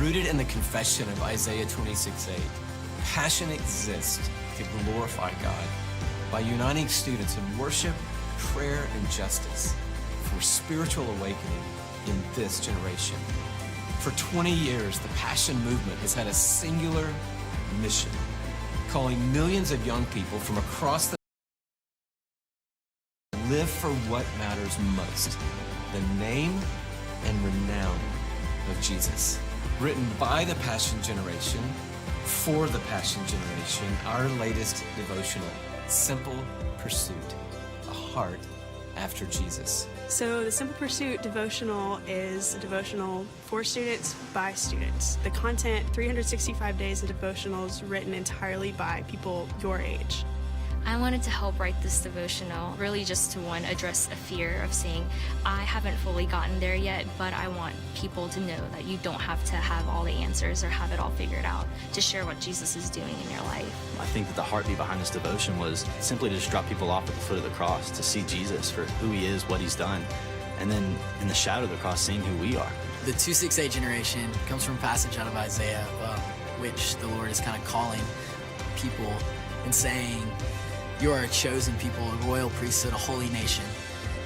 Rooted in the confession of Isaiah 26:8, passion exists to glorify God by uniting students in worship, prayer, and justice for spiritual awakening in this generation. For 20 years, the Passion Movement has had a singular mission, calling millions of young people from across the live for what matters most, the name and renown of Jesus. Written by the Passion Generation, for the Passion Generation, our latest devotional, Simple Pursuit, a heart after Jesus. So the Simple Pursuit devotional is a devotional for students, by students. The content, 365 days of devotionals written entirely by people your age. I wanted to help write this devotional, really just to, one, address a fear of saying, I haven't fully gotten there yet, but I want people to know that you don't have to have all the answers or have it all figured out to share what Jesus is doing in your life. I think that the heartbeat behind this devotion was simply to just drop people off at the foot of the cross, to see Jesus for who he is, what he's done, and then in the shadow of the cross, seeing who we are. The 268 generation comes from a passage out of Isaiah, which the Lord is kind of calling people and saying, you are a chosen people, a royal priesthood, a holy nation.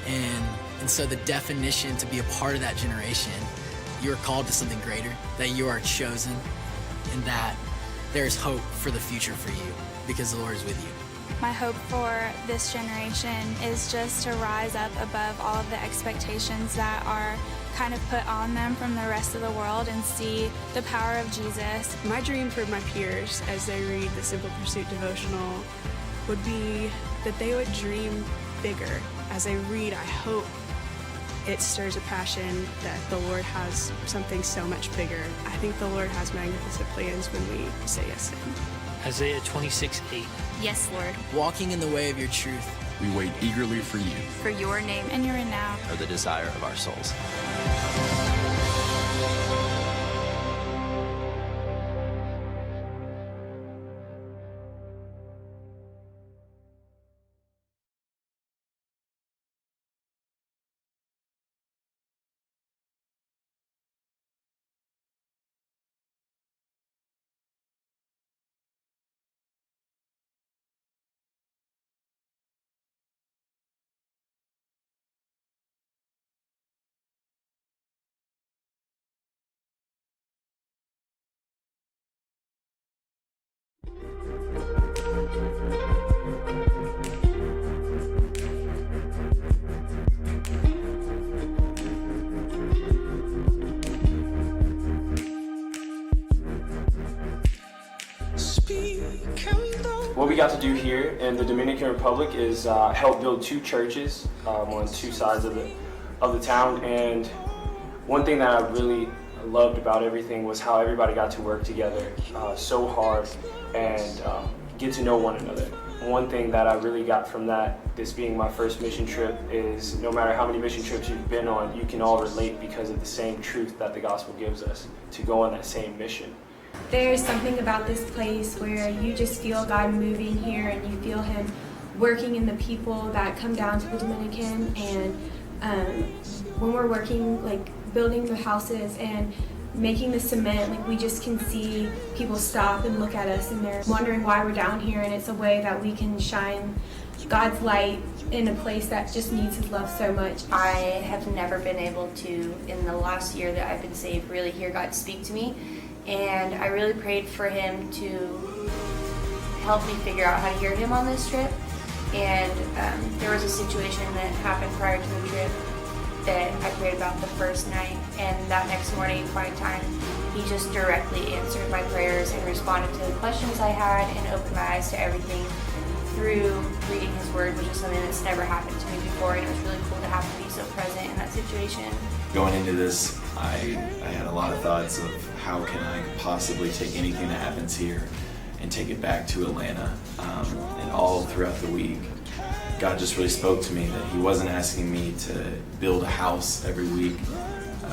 And so the definition to be a part of that generation, you are called to something greater, that you are chosen, and that there is hope for the future for you because the Lord is with you. My hope for this generation is just to rise up above all of the expectations that are kind of put on them from the rest of the world and see the power of Jesus. My dream for my peers as they read the Simple Pursuit devotional would be that they would dream bigger. As they read, I hope it stirs a passion that the Lord has something so much bigger. I think the Lord has magnificent plans when we say yes to him. Isaiah 26:8. Yes, Lord. Walking in the way of your truth. We wait eagerly for you. For your name and your renown. Are the desire of our souls. What we got to do here in the Dominican Republic is help build 2 churches on 2 sides of the town. And one thing that I really loved about everything was how everybody got to work together so hard and get to know one another. One thing that I really got from that, this being my first mission trip, is no matter how many mission trips you've been on, you can all relate because of the same truth that the gospel gives us, to go on that same mission. There's something about this place where you just feel God moving here, and you feel Him working in the people that come down to the Dominican. And when we're working, like building the houses and making the cement, like we just can see people stop and look at us, and they're wondering why we're down here. And it's a way that we can shine God's light in a place that just needs His love so much. I have never been able to, in the last year that I've been saved, really hear God speak to me. And I really prayed for Him to help me figure out how to hear Him on this trip. And there was a situation that happened prior to the trip that I prayed about the first night, and that next morning, quiet time, He just directly answered my prayers and responded to the questions I had and opened my eyes to everything through reading His Word, which is something that's never happened to me before, and it was really cool to have Him be so present in that situation. Going into this, I had a lot of thoughts of how can I possibly take anything that happens here and take it back to Atlanta. And all throughout the week, God just really spoke to me that He wasn't asking me to build a house every week.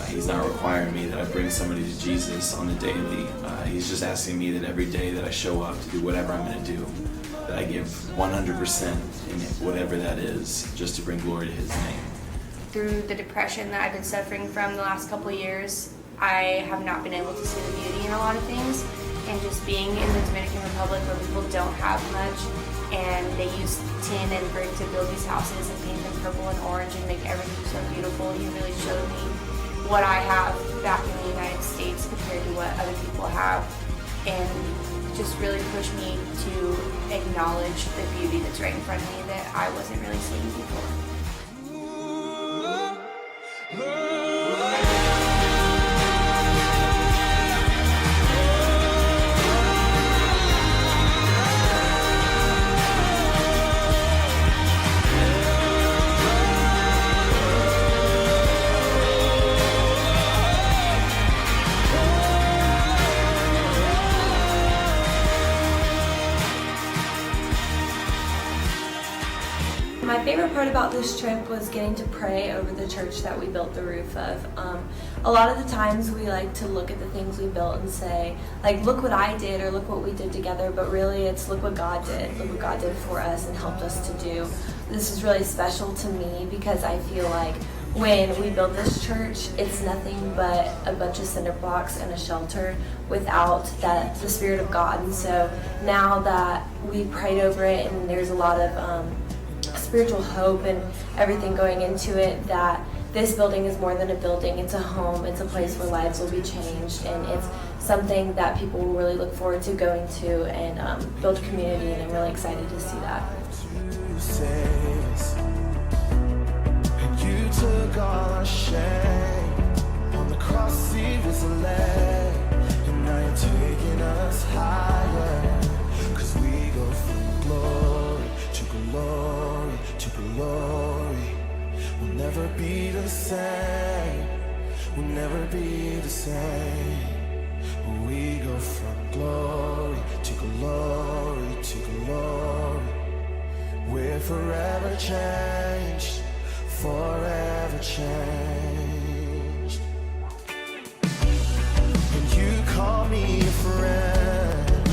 He's not requiring me that I bring somebody to Jesus on the daily. He's just asking me that every day that I show up to do whatever I'm going to do, that I give 100% in whatever that is, just to bring glory to His name. Through the depression that I've been suffering from the last couple of years, I have not been able to see the beauty in a lot of things. And just being in the Dominican Republic where people don't have much, and they use tin and brick to build these houses and paint them purple and orange and make everything so beautiful, He really showed me what I have back in the United States compared to what other people have, and just really pushed me to acknowledge the beauty that's right in front of me that I wasn't really seeing before. My favorite part about this trip was getting to pray over the church that we built the roof of. A lot of the times we like to look at the things we built and say, like, look what I did or look what we did together, but really it's look what God did. Look what God did for us and helped us to do. This is really special to me because I feel like when we built this church, it's nothing but a bunch of cinder blocks and a shelter without the Spirit of God. And so now that we prayed over it and there's a lot of spiritual hope and everything going into it, that this building is more than a building. It's a home. It's a place where lives will be changed, and it's something that people will really look forward to going to and build community, and I'm really excited to see that. And you took all our shame on the cross, He was laid, and now You're taking us higher, 'cause we go from glory to glory to glory. We'll never be the same. We'll never be the same. We go from glory to glory to glory. We're forever changed, forever changed. And You call me a friend.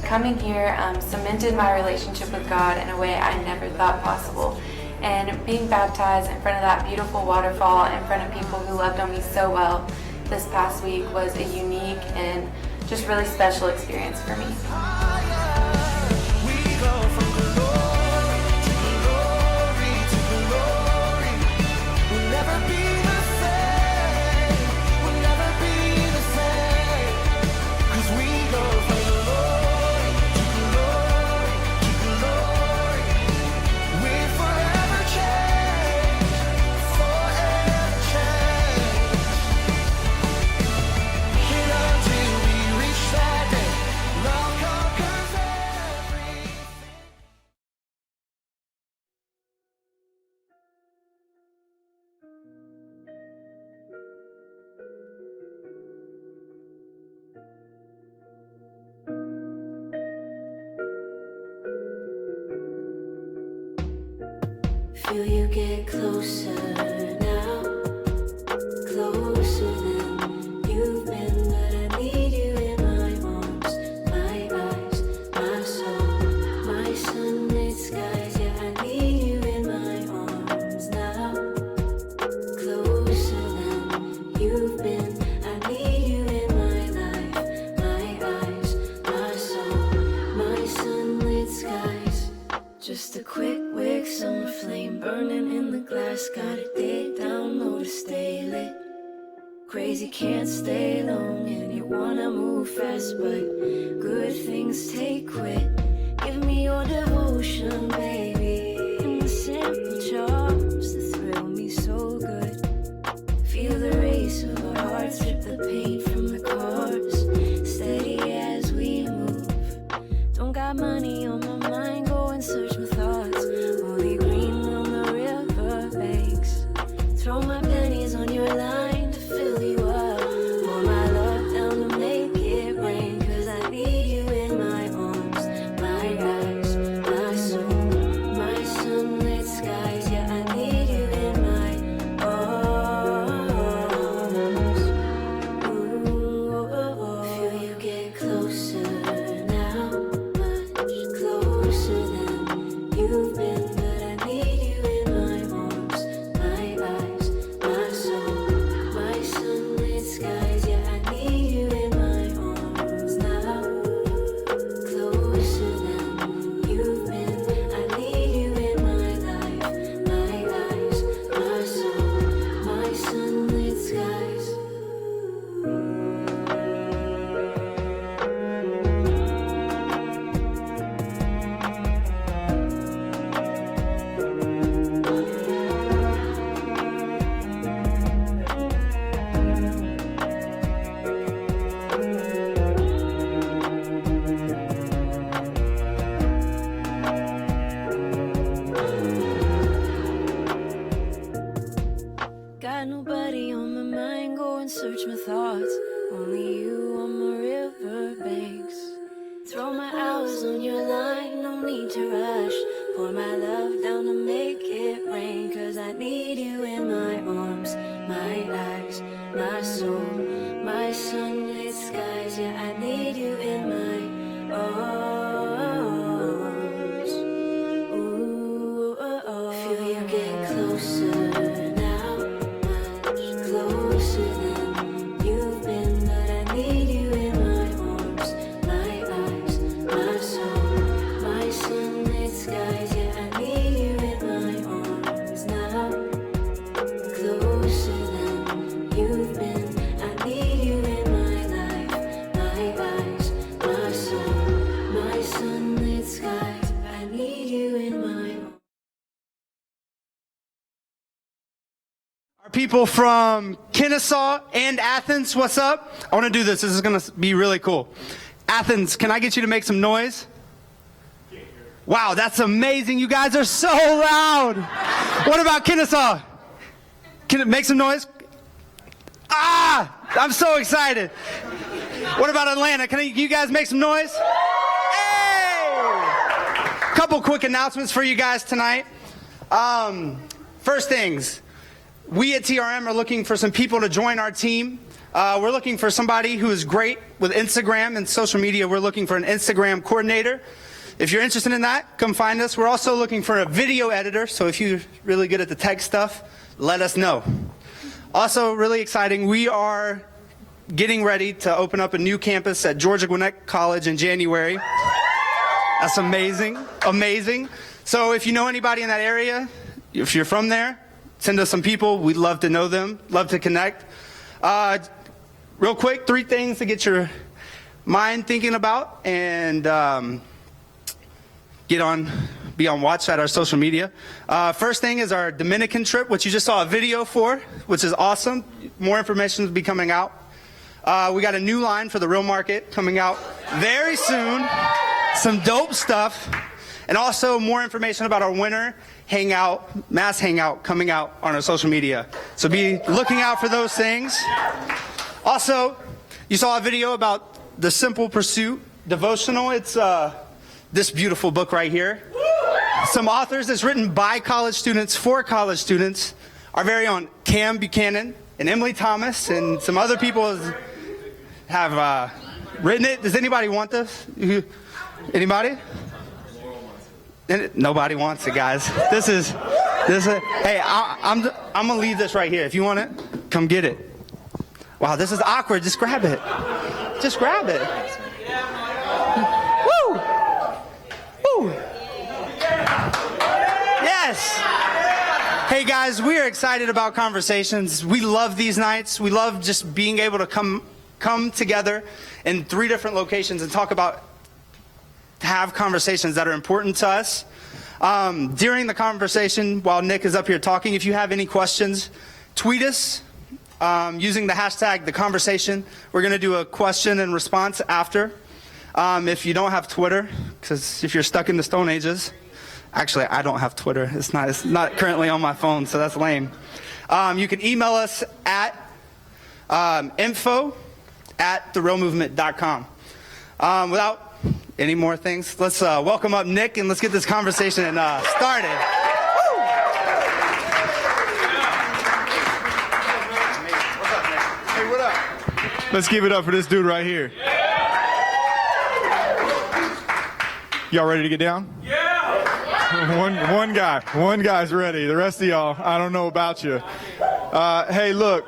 Coming here cemented my relationship with God in a way I never thought possible. And being baptized in front of that beautiful waterfall, in front of people who loved on me so well this past week, was a unique and just really special experience for me. Feel you get closer now, closer than you've been, but I need you in my arms, my eyes, my soul, my sunlit skies. Yeah, I need you in my arms now, closer than you've been. I need you in my life, my eyes, my soul, my sunlit skies. Just a quick wick, summer flame burning in the glass. Got it dead down low to stay lit. Crazy, can't stay long, and you wanna move fast, but good things take quit. Give me your devotion, baby, and the simple charms that thrill me so good. Feel the race of our hearts, strip the paint from the cars, steady as we move. Don't got money on my mind, go and search my thoughts. Only green on the river banks. Throw my pennies on your line to fill you up. Pour my love down to make it rain. 'Cause I need you in my arms, my eyes, my soul, my sunlit skies. Yeah, I need you in my arms. Ooh, feel you get closer now, much closer than you've been, but I need you in my arms, my eyes, my soul, my sunlit skies. Yeah, I need you in my arms now, closer than you've been. I need you in my life, my eyes, my soul, my sunlit skies. Got nobody on my mind, go and search my thoughts. Only you on my river banks. Throw my hours on your line, no need to rush. Pour my love down to make it rain. 'Cause I need you in my arms, my eyes, my soul, my sunlit skies. Yeah, I need you in my arms. Ooh, feel you get closer now, much closer than you've been, but I need you in my arms, my eyes, my soul, my sunlit skies. Yeah, I need you in my arms now, closer than you've been. I need you in my life, my eyes, my soul, my sunlit skies. I need you in my Our people from Kennesaw and Athens, what's up? I want to do this. This is going to be really cool. Athens, can I get you to make some noise? Wow, that's amazing. You guys are so loud. What about Kennesaw? Can it make some noise? Ah, I'm so excited. What about Atlanta? Can you guys make some noise? Hey! Couple quick announcements for you guys tonight. First things, we at TRM are looking for some people to join our team. We're looking for somebody who is great with Instagram and social media. We're looking for an Instagram coordinator. If you're interested in that, come find us. We're also looking for a video editor, so if you're really good at the tech stuff, let us know. Also, really exciting, we are getting ready to open up a new campus at Georgia Gwinnett College in January. That's amazing, amazing. So if you know anybody in that area, if you're from there, send us some people. We'd love to know them, love to connect. Real quick, 3 things to get your mind thinking about and be on watch at our social media. First thing is our Dominican trip, which you just saw a video for, which is awesome. More information will be coming out. We got a new line for the Real Market coming out very soon. Some dope stuff. And also more information about our winter hangout, mass hangout coming out on our social media. So be looking out for those things. Also, you saw a video about the Simple Pursuit devotional. It's this beautiful book right here. some authors that's written by college students for college students. Our very own Cam Buchanan and Emily Thomas and some other people have written it. Does anybody want this? Anybody? Nobody wants it, guys. This is. Hey, I'm gonna leave this right here. If you want it, come get it. Wow, this is awkward. Just grab it. Just grab it. Woo! Woo! Yes. Hey guys, we are excited about conversations. We love these nights. We love just being able to come together in 3 different locations and have conversations that are important to us. During the conversation, while Nick is up here talking, if you have any questions, tweet us using the hashtag #TheConversation. We're going to do a question and response after. If you don't have Twitter, because if you're stuck in the Stone Ages, actually I don't have Twitter. It's not currently on my phone, so that's lame. You can email us at info@therealmovement.com. Without any more things, let's welcome up Nick and let's get this conversation started. Woo! Hey, what up? Let's give it up for this dude right here. Y'all ready to get down? Yeah! One guy's ready. The rest of y'all, I don't know about you. Hey, look.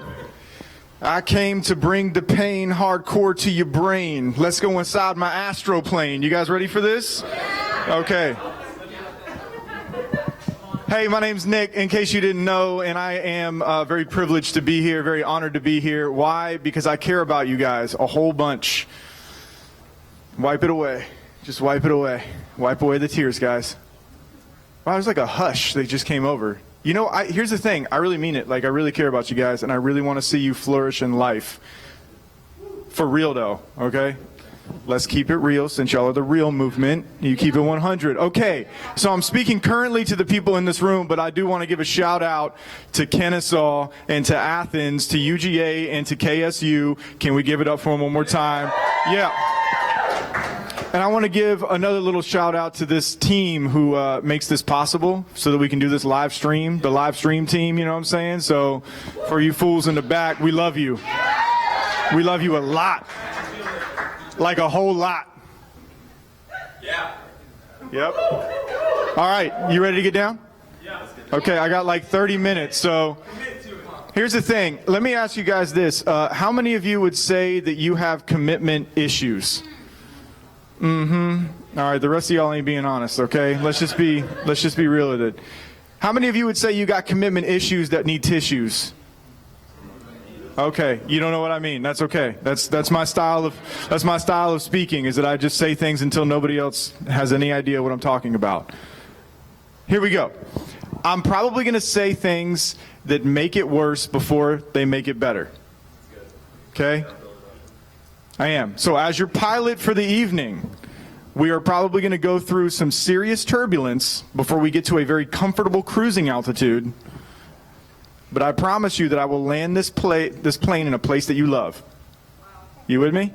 I came to bring the pain hardcore to your brain. Let's go inside my astroplane. You guys ready for this? Okay. Hey, my name's Nick, in case you didn't know, and I am very privileged to be here, very honored to be here. Why? Because I care about you guys a whole bunch. Wipe it away. Just wipe it away. Wipe away the tears, guys. Wow, there's like a hush that just came over. You know, here's the thing. I really mean it. Like, I really care about you guys, and I really want to see you flourish in life. For real, though, okay? Let's keep it real, since y'all are the real movement. You keep it 100. Okay, so I'm speaking currently to the people in this room, but I do want to give a shout-out to Kennesaw and to Athens, to UGA, and to KSU. Can we give it up for them one more time? Yeah. And I want to give another little shout out to this team who makes this possible so that we can do this live stream, the live stream team, you know what I'm saying? So for you fools in the back, we love you. We love you a lot. Like a whole lot. Yeah. Yep. All right, you ready to get down? Yeah. Okay, I got like 30 minutes, so here's the thing. Let me ask you guys this. How many of you would say that you have commitment issues? All right, the rest of y'all ain't being honest, okay? Let's just be real with it. How many of you would say you got commitment issues that need tissues? Okay, you don't know what I mean. That's okay. That's my style of speaking, is that I just say things until nobody else has any idea what I'm talking about. Here we go. I'm probably going to say things that make it worse before they make it better. Okay? I am. So as your pilot for the evening, we are probably going to go through some serious turbulence before we get to a very comfortable cruising altitude. But I promise you that I will land this plane in a place that you love. You with me?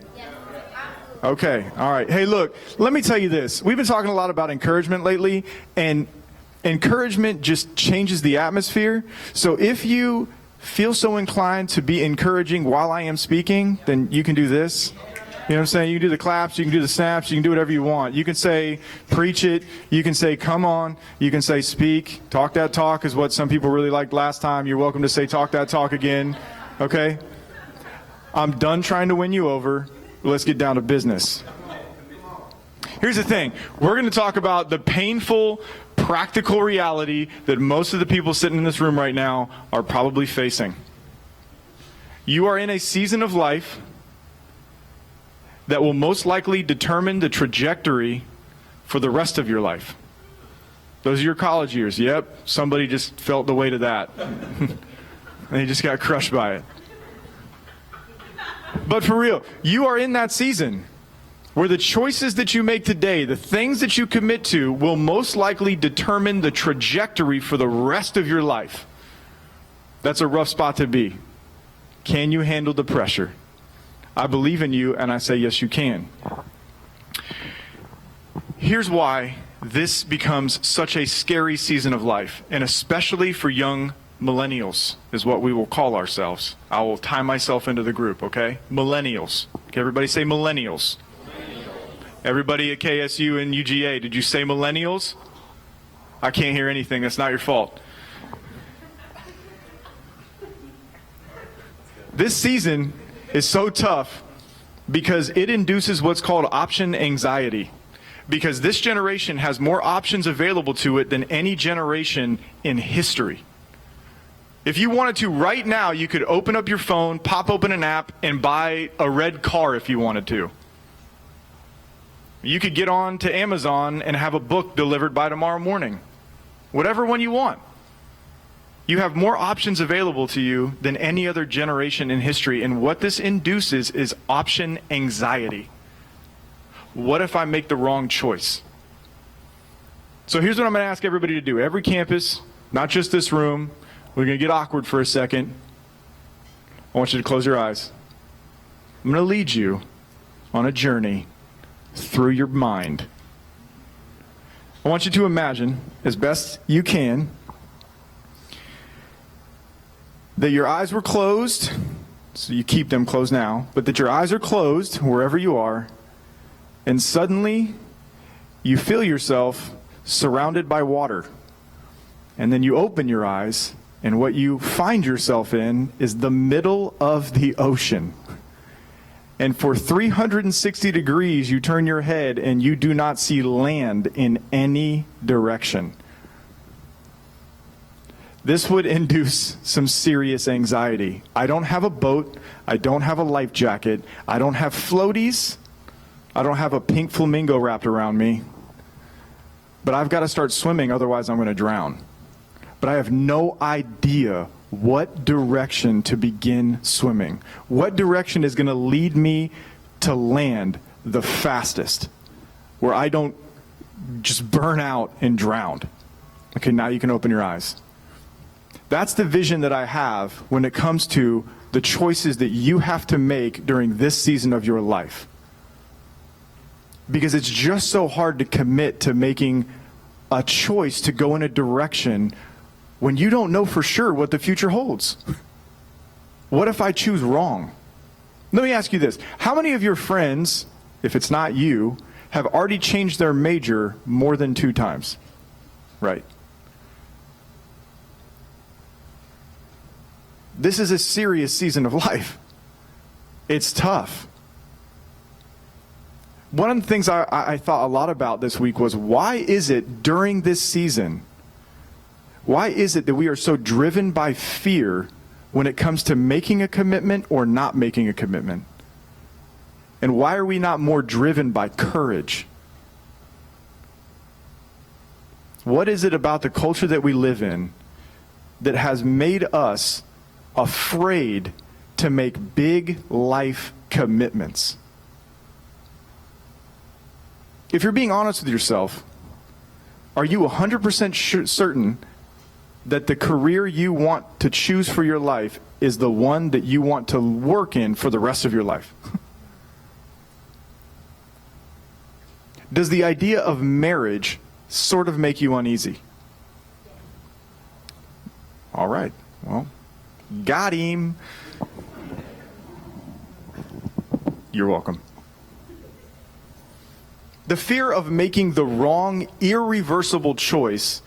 Okay. All right. Hey, look, let me tell you this. We've been talking a lot about encouragement lately, and encouragement just changes the atmosphere. So if you feel so inclined to be encouraging while I am speaking, then you can do this. You know what I'm saying? You can do the claps, you can do the snaps, you can do whatever you want. You can say, preach it. You can say, come on. You can say, speak. Talk that talk is what some people really liked last time. You're welcome to say, talk that talk again. Okay? I'm done trying to win you over. Let's get down to business. Here's the thing. We're going to talk about the painful, practical reality that most of the people sitting in this room right now are probably facing. You are in a season of life that will most likely determine the trajectory for the rest of your life. Those are your college years. Yep, somebody just felt the weight of that. And they just got crushed by it. But for real, you are in that season where the choices that you make today, the things that you commit to, will most likely determine the trajectory for the rest of your life. That's a rough spot to be. Can you handle the pressure? I believe in you, and I say yes, you can. Here's why this becomes such a scary season of life, and especially for young millennials is what we will call ourselves. I will tie myself into the group, okay? Millennials. Okay, everybody say millennials. Everybody at KSU and UGA, did you say millennials? I can't hear anything. That's not your fault. This season is so tough because it induces what's called option anxiety. Because this generation has more options available to it than any generation in history. If you wanted to right now, you could open up your phone, pop open an app, and buy a red car if you wanted to. You could get on to Amazon and have a book delivered by tomorrow morning. Whatever one you want. You have more options available to you than any other generation in history, and what this induces is option anxiety. What if I make the wrong choice? So here's what I'm going to ask everybody to do. Every campus, not just this room, we're going to get awkward for a second. I want you to close your eyes. I'm going to lead you on a journey through your mind. I want you to imagine, as best you can, that your eyes were closed, so you keep them closed now, but that your eyes are closed wherever you are, and suddenly you feel yourself surrounded by water. And then you open your eyes, and what you find yourself in is the middle of the ocean. And for 360 degrees, you turn your head and you do not see land in any direction. This would induce some serious anxiety. I don't have a boat. I don't have a life jacket. I don't have floaties. I don't have a pink flamingo wrapped around me. But I've got to start swimming, otherwise I'm going to drown. But I have no idea what direction to begin swimming. What direction is going to lead me to land the fastest, where I don't just burn out and drown. Okay, now you can open your eyes. That's the vision that I have when it comes to the choices that you have to make during this season of your life. Because it's just so hard to commit to making a choice to go in a direction when you don't know for sure what the future holds. What if I choose wrong? Let me ask you this. How many of your friends, if it's not you, have already changed their major more than 2 times? Right. This is a serious season of life. It's tough. One of the things I thought a lot about this week was, why is it during this season, why is it that we are so driven by fear when it comes to making a commitment or not making a commitment? And why are we not more driven by courage? What is it about the culture that we live in that has made us afraid to make big life commitments? If you're being honest with yourself, are you 100% certain that the career you want to choose for your life is the one that you want to work in for the rest of your life? Does the idea of marriage sort of make you uneasy? All right, well, got him. You're welcome. The fear of making the wrong, irreversible choice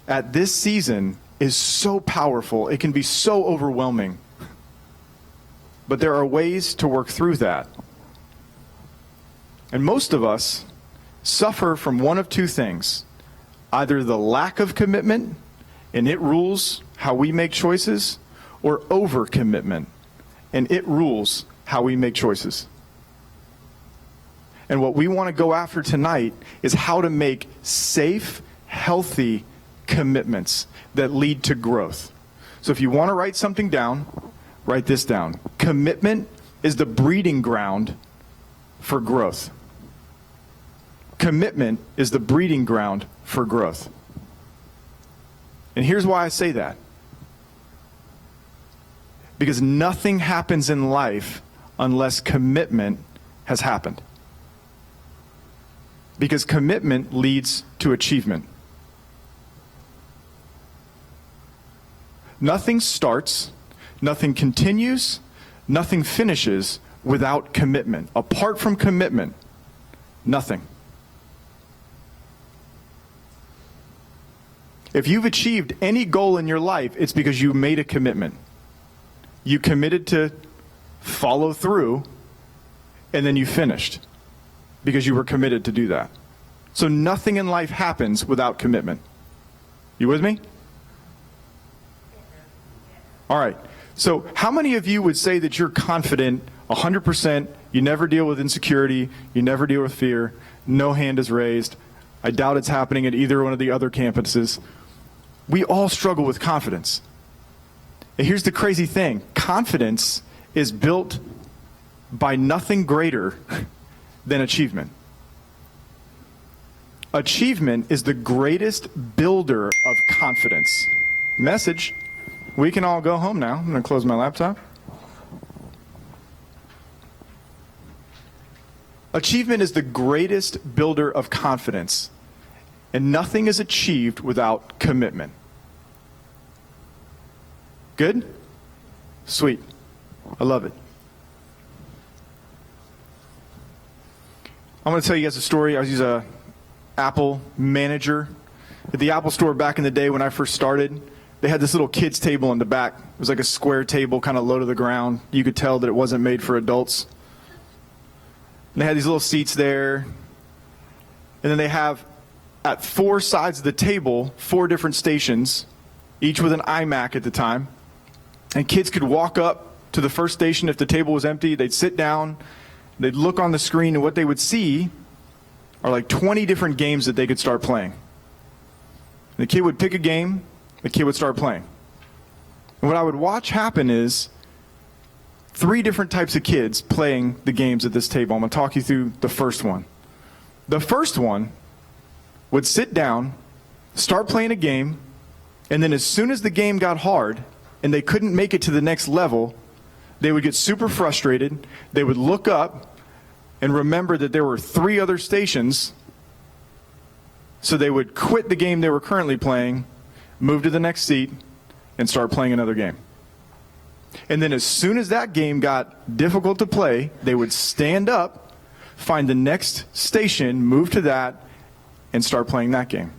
at this season is so powerful. It can be so overwhelming. But there are ways to work through that. And most of us suffer from one of 2 things. Either the lack of commitment, and it rules how we make choices, or overcommitment, and it rules how we make choices. And what we want to go after tonight is how to make safe, healthy commitments that lead to growth. So if you want to write something down, write this down. Commitment is the breeding ground for growth. Commitment is the breeding ground for growth. And here's why I say that. Because nothing happens in life unless commitment has happened. Because commitment leads to achievement. Nothing starts, nothing continues, nothing finishes without commitment. Apart from commitment, nothing. If you've achieved any goal in your life, it's because you made a commitment. You committed to follow through, and then you finished because you were committed to do that. So nothing in life happens without commitment. You with me? All right. So how many of you would say that you're confident 100%, you never deal with insecurity, you never deal with fear, no hand is raised? I doubt it's happening at either one of the other campuses. We all struggle with confidence. And here's the crazy thing. Confidence is built by nothing greater than achievement. Achievement is the greatest builder of confidence. Message. We can all go home now. I'm going to close my laptop. Achievement is the greatest builder of confidence. And nothing is achieved without commitment. Good? Sweet. I love it. I'm going to tell you guys a story. I was an Apple manager at the Apple store back in the day when I first started. They had this little kids table in the back. It was like a square table, kind of low to the ground. You could tell that it wasn't made for adults. And they had these little seats there. And then they have, at 4 sides of the table, 4 different stations, each with an iMac at the time. And kids could walk up to the first station if the table was empty. They'd sit down. They'd look on the screen, and what they would see are like 20 different games that they could start playing. The kid would pick a game. The kid would start playing. And what I would watch happen is 3 different types of kids playing the games at this table. I'm going to talk you through the first one. The first one would sit down, start playing a game, and then as soon as the game got hard and they couldn't make it to the next level, they would get super frustrated. They would look up and remember that there were 3 other stations, so they would quit the game they were currently playing, move to the next seat, and start playing another game. And then as soon as that game got difficult to play, they would stand up, find the next station, move to that, and start playing that game.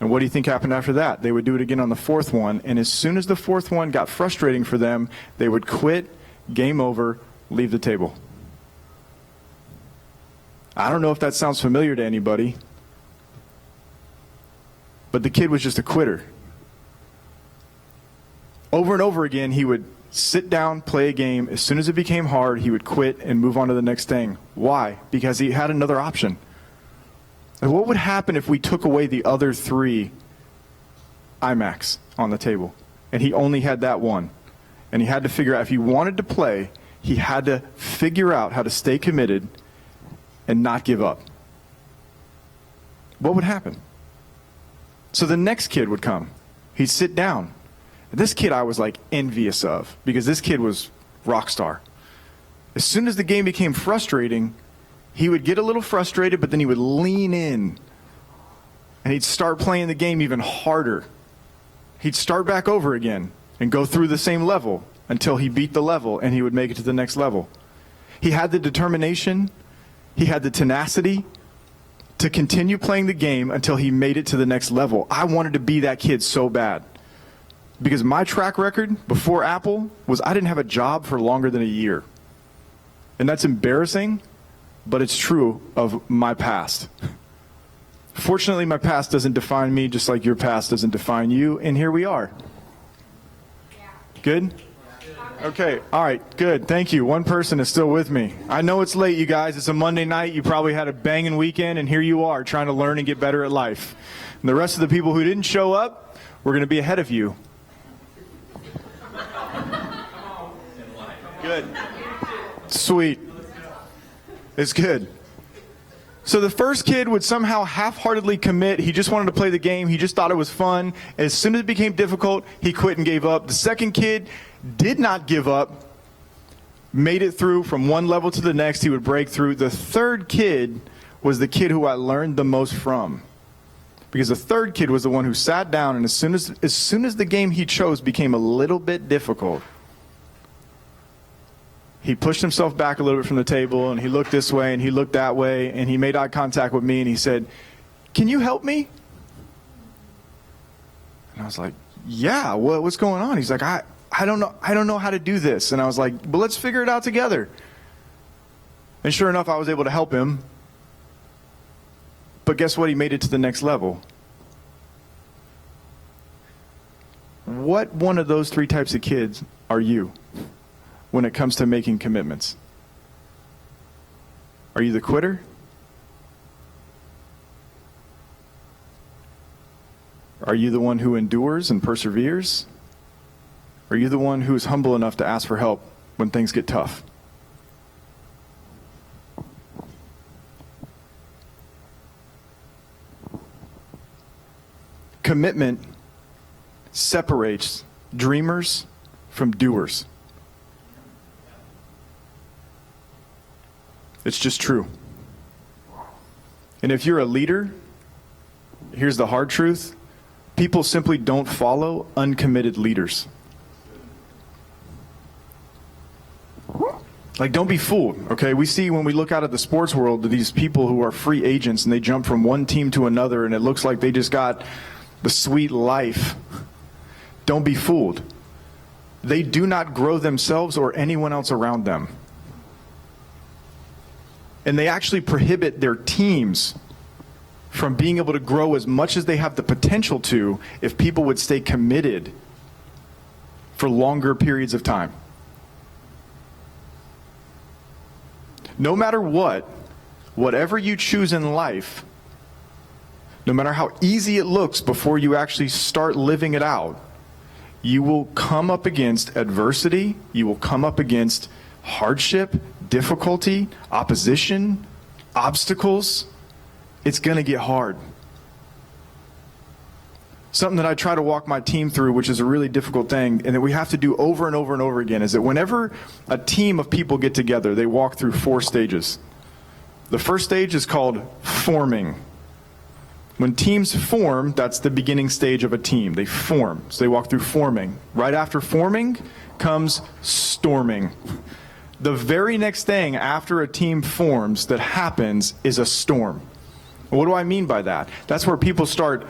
And what do you think happened after that? They would do it again on the 4th one, and as soon as the 4th one got frustrating for them, they would quit, game over, leave the table. I don't know if that sounds familiar to anybody, but the kid was just a quitter. Over and over again, he would sit down, play a game. As soon as it became hard, he would quit and move on to the next thing. Why? Because he had another option. And what would happen if we took away the other 3 iMacs on the table, and he only had that one? And he had to figure out, if he wanted to play, he had to figure out how to stay committed and not give up. What would happen? So the next kid would come. He'd sit down. This kid I was like envious of, because this kid was rock star. As soon as the game became frustrating, he would get a little frustrated, but then he would lean in and he'd start playing the game even harder. He'd start back over again and go through the same level until he beat the level and he would make it to the next level. He had the determination, he had the tenacity to continue playing the game until he made it to the next level. I wanted to be that kid so bad, because my track record before Apple was I didn't have a job for longer than a year. And that's embarrassing, but it's true of my past. Fortunately, my past doesn't define me, just like your past doesn't define you, and here we are. Good? Okay, all right, good, thank you. One person is still with me. I know it's late, you guys. It's a Monday night. You probably had a banging weekend, and here you are trying to learn and get better at life. And the rest of the people who didn't show up, we're going to be ahead of you. Good. Sweet. It's good. So the first kid would somehow half-heartedly commit. He just wanted to play the game. He just thought it was fun. As soon as it became difficult, he quit and gave up. The second kid did not give up, made it through from one level to the next. He would break through. The third kid was the kid who I learned the most from. Because the third kid was the one who sat down, and as soon as the game he chose became a little bit difficult, he pushed himself back a little bit from the table, and he looked this way, and he looked that way, and he made eye contact with me, and he said, "Can you help me?" And I was like, "Yeah, what's going on?" He's like, I don't know how to do this. And I was like, "Well, let's figure it out together." And sure enough, I was able to help him. But guess what? He made it to the next level. What one of those three types of kids are you when it comes to making commitments? Are you the quitter? Are you the one who endures and perseveres? Are you the one who is humble enough to ask for help when things get tough? Commitment separates dreamers from doers. It's just true. And if you're a leader, here's the hard truth: people simply don't follow uncommitted leaders. Like, don't be fooled, okay? We see when we look out at the sports world these people who are free agents and they jump from one team to another and it looks like they just got the sweet life. Don't be fooled. They do not grow themselves or anyone else around them. And they actually prohibit their teams from being able to grow as much as they have the potential to if people would stay committed for longer periods of time. No matter what, whatever you choose in life, no matter how easy it looks before you actually start living it out, you will come up against adversity, you will come up against hardship, difficulty, opposition, obstacles. It's going to get hard. Something that I try to walk my team through, which is a really difficult thing, and that we have to do over and over and over again, is that whenever a team of people get together, they walk through 4 stages. The first stage is called forming. When teams form, that's the beginning stage of a team. They form. So they walk through forming. Right after forming comes storming. The very next thing after a team forms that happens is a storm. What do I mean by that? That's where people start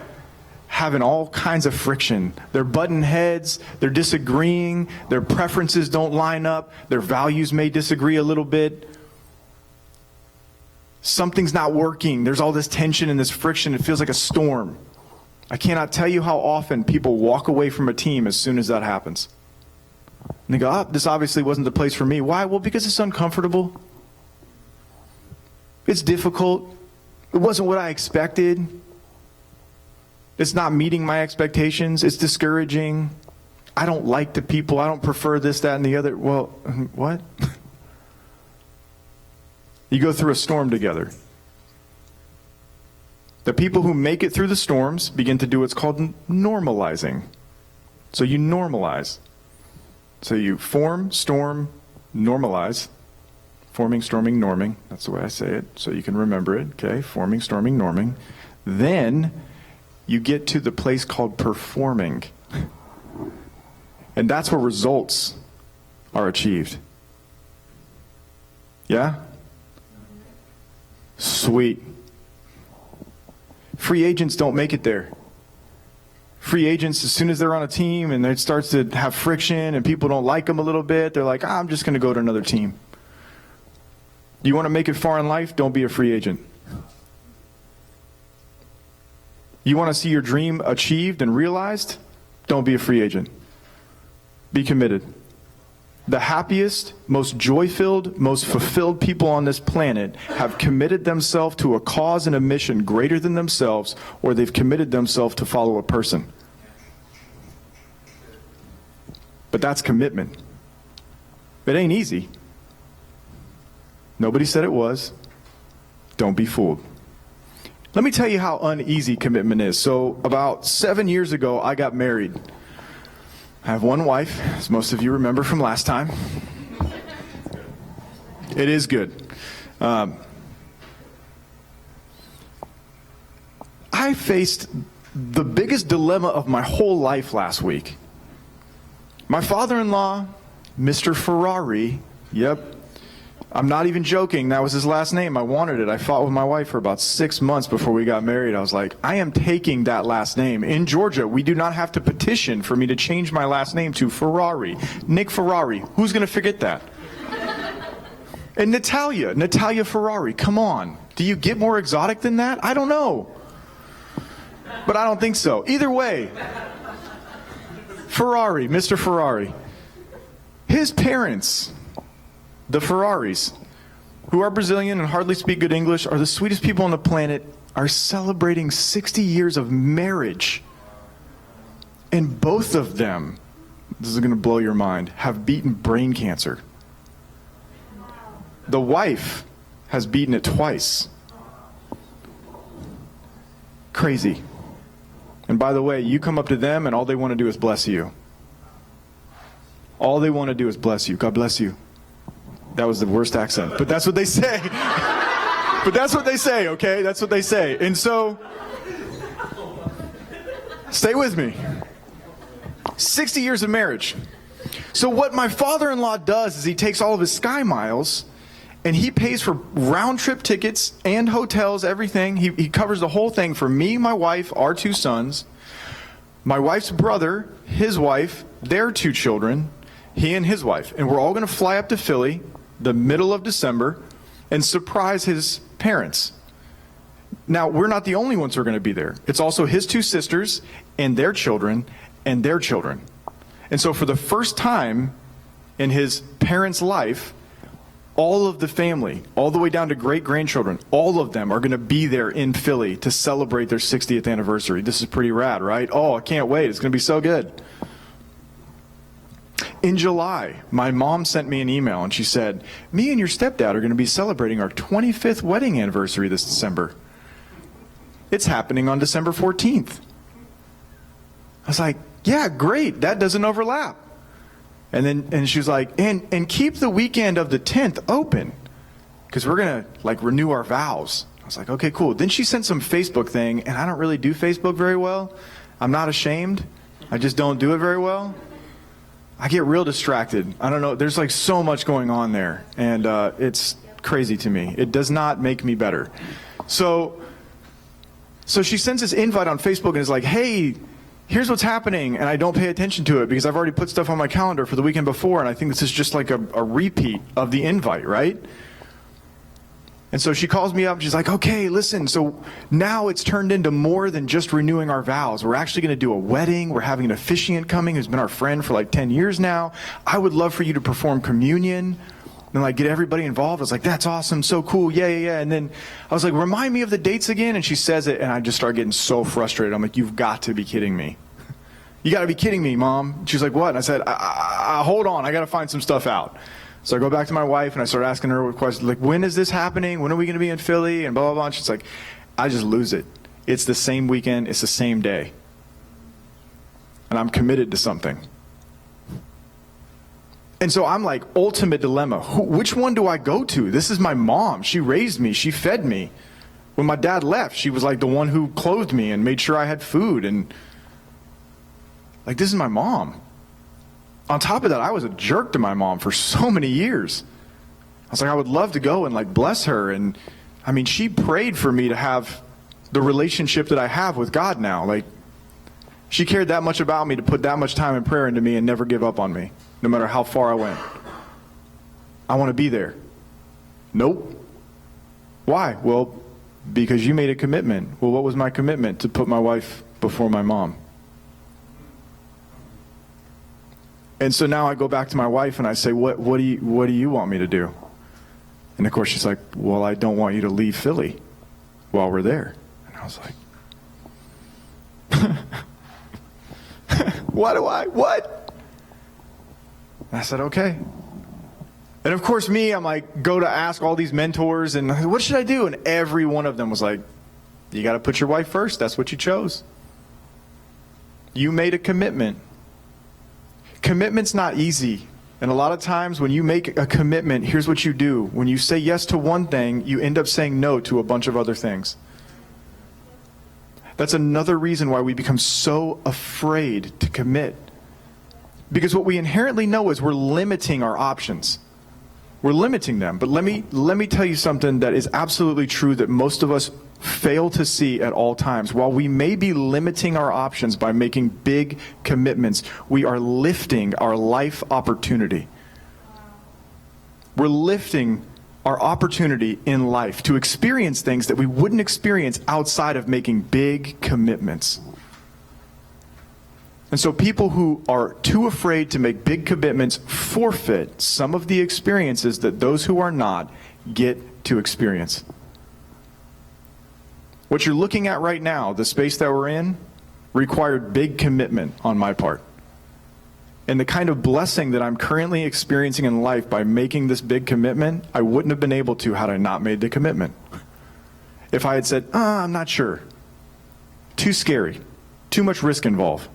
having all kinds of friction. They're butting heads, they're disagreeing, their preferences don't line up, their values may disagree a little bit. Something's not working. There's all this tension and this friction. It feels like a storm. I cannot tell you how often people walk away from a team as soon as that happens. And they go, this obviously wasn't the place for me. Why? Well, because it's uncomfortable. It's difficult. It wasn't what I expected. It's not meeting my expectations. It's discouraging. I don't like the people. I don't prefer this, that, and the other. Well, what? You go through a storm together. The people who make it through the storms begin to do what's called normalizing. So you normalize. So you form, storm, normalize. Forming, storming, norming. That's the way I say it, so you can remember it. Okay, forming, storming, norming. Then you get to the place called performing. And that's where results are achieved. Yeah? Sweet. Free agents don't make it there. Free agents, as soon as they're on a team and it starts to have friction and people don't like them a little bit, they're like, I'm just going to go to another team. You want to make it far in life? Don't be a free agent. You want to see your dream achieved and realized? Don't be a free agent. Be committed. The happiest, most joy-filled, most fulfilled people on this planet have committed themselves to a cause and a mission greater than themselves, or they've committed themselves to follow a person. But that's commitment. It ain't easy. Nobody said it was. Don't be fooled. Let me tell you how uneasy commitment is. So about 7 years ago, I got married. I have one wife, as most of you remember from last time. It is good. I faced the biggest dilemma of my whole life last week. My father-in-law, Mr. Ferrari, yep, I'm not even joking, that was his last name. I wanted it. I fought with my wife for about 6 months before we got married. I was like, I am taking that last name. In Georgia, we do not have to petition for me to change my last name to Ferrari. Nick Ferrari, who's going to forget that? And Natalia Ferrari, come on. Do you get more exotic than that? I don't know. But I don't think so. Either way, Ferrari, Mr. Ferrari. His parents, the Ferraris, who are Brazilian and hardly speak good English, are the sweetest people on the planet, are celebrating 60 years of marriage. And both of them, this is going to blow your mind, have beaten brain cancer. The wife has beaten it twice. Crazy. And by the way, you come up to them and all they want to do is bless you. All they want to do is bless you. God bless you. That was the worst accent, but that's what they say. But that's what they say, okay? That's what they say. And so, stay with me. 60 years of marriage. So what my father-in-law does is he takes all of his Sky Miles and he pays for round-trip tickets and hotels, everything. He covers the whole thing for me, my wife, our 2 sons, my wife's brother, his wife, their 2 children, he and his wife. And we're all going to fly up to Philly the middle of December and surprise his parents. Now, we're not the only ones who are going to be there. It's also his 2 sisters and their children and their children. And so for the first time in his parents' life, all of the family, all the way down to great-grandchildren, all of them are going to be there in Philly to celebrate their 60th anniversary. This is pretty rad, right? Oh, I can't wait. It's going to be so good. In July, my mom sent me an email and she said, me and your stepdad are going to be celebrating our 25th wedding anniversary this December. It's happening on December 14th. I was like, yeah, great. That doesn't overlap. And she was like, and keep the weekend of the 10th open because we're going to renew our vows. I was like, okay, cool. Then she sent some Facebook thing, and I don't really do Facebook very well. I'm not ashamed. I just don't do it very well. I get real distracted. I don't know. There's so much going on there, and it's crazy to me. It does not make me better. So she sends this invite on Facebook and is like, hey, here's what's happening, and I don't pay attention to it because I've already put stuff on my calendar for the weekend before, and I think this is just like a repeat of the invite, right? And so she calls me up, and she's like, okay, listen, so now it's turned into more than just renewing our vows. We're actually going to do a wedding. We're having an officiant coming who's been our friend for 10 years now. I would love for you to perform communion and get everybody involved. I was like, that's awesome, so cool, yeah. And then I was like, remind me of the dates again. And she says it, and I just start getting so frustrated. I'm like, you've got to be kidding me. You got to be kidding me, Mom. She's like, what? And I said, hold on, I got to find some stuff out. So I go back to my wife, and I start asking her questions, when is this happening? When are we going to be in Philly? And blah, blah, blah. And she's like, I just lose it. It's the same weekend. It's the same day. And I'm committed to something. And so I'm like, ultimate dilemma. Which one do I go to? This is my mom. She raised me. She fed me. When my dad left, she was the one who clothed me and made sure I had food. And this is my mom. On top of that, I was a jerk to my mom for so many years. I was like, I would love to go and bless her. And I mean, she prayed for me to have the relationship that I have with God now. She cared that much about me to put that much time and prayer into me and never give up on me, no matter how far I went. I want to be there. Nope. Why? Well, because you made a commitment. Well, what was my commitment? To put my wife before my mom. And so now I go back to my wife and I say, what do you want me to do? And of course she's like, well, I don't want you to leave Philly while we're there. And I was like, what? And I said, okay. And of course I'm go to ask all these mentors and what should I do? And every one of them was like, you got to put your wife first. That's what you chose. You made a commitment. Commitment's not easy. And a lot of times when you make a commitment, here's what you do. When you say yes to one thing, you end up saying no to a bunch of other things. That's another reason why we become so afraid to commit. Because what we inherently know is we're limiting our options. We're limiting them. But let me tell you something that is absolutely true that most of us fail to see at all times. While we may be limiting our options by making big commitments, we are lifting our life opportunity. We're lifting our opportunity in life to experience things that we wouldn't experience outside of making big commitments. And so people who are too afraid to make big commitments forfeit some of the experiences that those who are not get to experience. What you're looking at right now, the space that we're in, required big commitment on my part. And the kind of blessing that I'm currently experiencing in life by making this big commitment, I wouldn't have been able to had I not made the commitment. If I had said, I'm not sure. Too scary. Too much risk involved.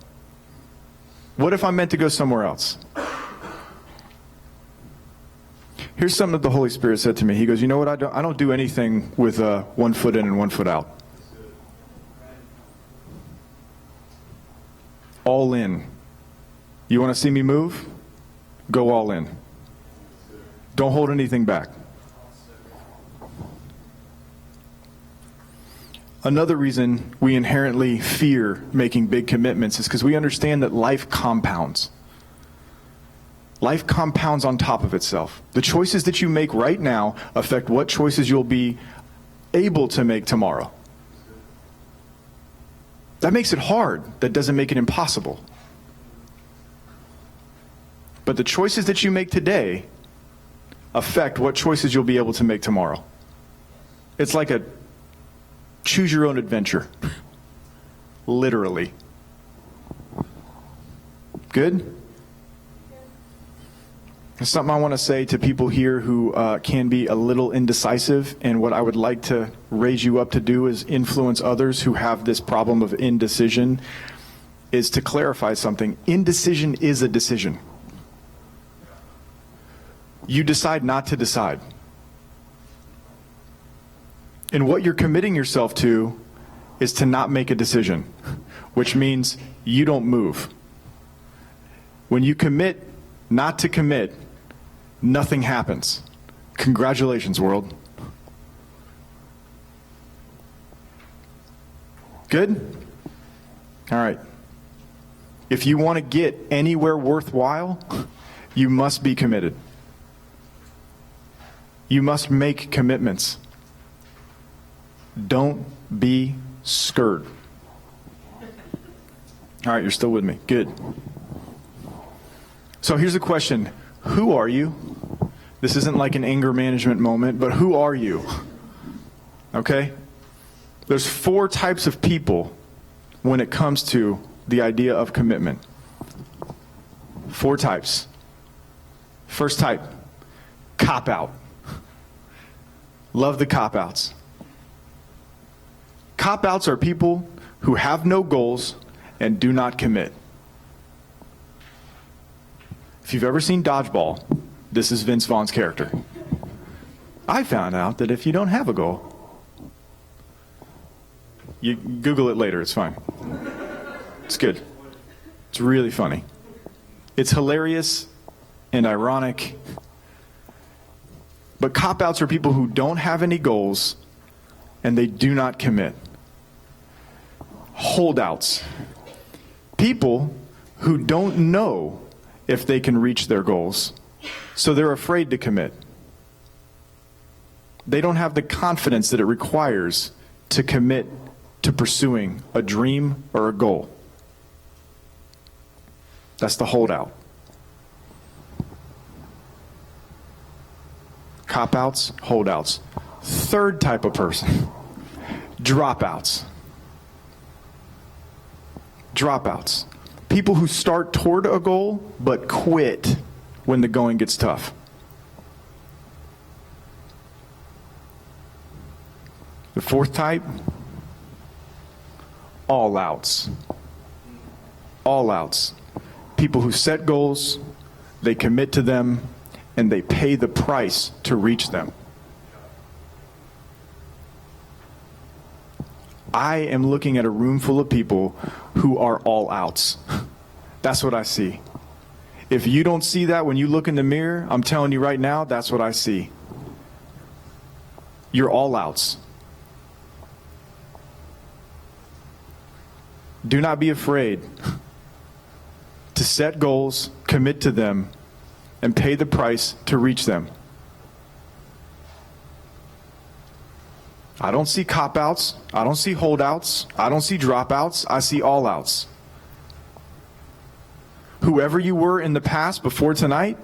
What if I'm meant to go somewhere else? Here's something that the Holy Spirit said to me. He goes, you know what, I don't do anything with 1 foot in and 1 foot out. All in. You want to see me move? Go all in. Don't hold anything back. Another reason we inherently fear making big commitments is because we understand that life compounds. Life compounds on top of itself. The choices that you make right now affect what choices you'll be able to make tomorrow. That makes it hard. That doesn't make it impossible. But the choices that you make today affect what choices you'll be able to make tomorrow. It's like a choose your own adventure. Literally. Good? There's something I want to say to people here who can be a little indecisive, and what I would like to raise you up to do is influence others who have this problem of indecision, is to clarify something. Indecision is a decision. You decide not to decide. And what you're committing yourself to is to not make a decision, which means you don't move. When you commit not to commit, nothing happens. Congratulations, world. Good? All right. If you want to get anywhere worthwhile, you must be committed. You must make commitments. Don't be scared. All right, you're still with me. Good. So here's the question. Who are you? This isn't like an anger management moment, but who are you? Okay? There's 4 types of people when it comes to the idea of commitment. 4 types. First type, cop-out. Love the cop-outs. Cop-outs are people who have no goals and do not commit. If you've ever seen Dodgeball, this is Vince Vaughn's character. I found out that if you don't have a goal, you Google it later, it's fine. It's good. It's really funny. It's hilarious and ironic. But cop-outs are people who don't have any goals and they do not commit. Holdouts. People who don't know if they can reach their goals, so they're afraid to commit. They don't have the confidence that it requires to commit to pursuing a dream or a goal. That's the holdout. Cop-outs, holdouts. Third type of person, dropouts. Dropouts. People who start toward a goal but quit when the going gets tough. The fourth type, all outs. All outs. People who set goals, they commit to them, and they pay the price to reach them. I am looking at a room full of people who are all outs. That's what I see. If you don't see that when you look in the mirror, I'm telling you right now, that's what I see. You're all outs. Do not be afraid to set goals, commit to them, and pay the price to reach them. I don't see cop-outs. I don't see holdouts. I don't see dropouts. I see all-outs. Whoever you were in the past before tonight,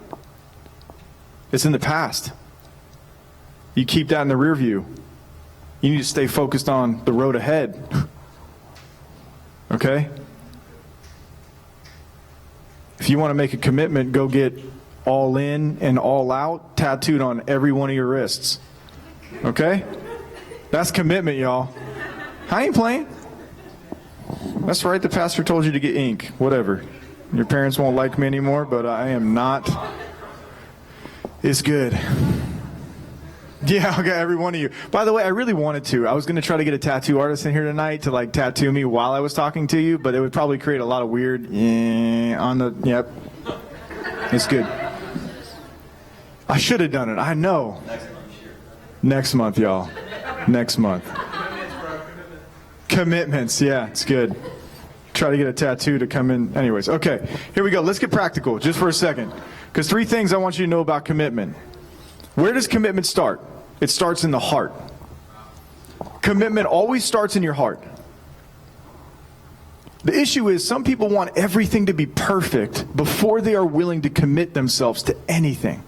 it's in the past. You keep that in the rear view. You need to stay focused on the road ahead. Okay? If you want to make a commitment, go get all in and all out tattooed on every one of your wrists. Okay? That's commitment, y'all. I ain't playing. That's right, the pastor told you to get ink. Whatever. Your parents won't like me anymore, but I am not. It's good. Yeah, I got every one of you. By the way, I really wanted to. I was going to try to get a tattoo artist in here tonight to like tattoo me while I was talking to you, but it would probably create a lot of weird on the, yep. It's good. I should have done it. I know. Next month, y'all. Next month. Commitments, yeah, it's good. Try to get a tattoo to come in. Anyways, okay, here we go. Let's get practical just for a second. Because 3 things I want you to know about commitment. Where does commitment start? It starts in the heart. Commitment always starts in your heart. The issue is some people want everything to be perfect before they are willing to commit themselves to anything.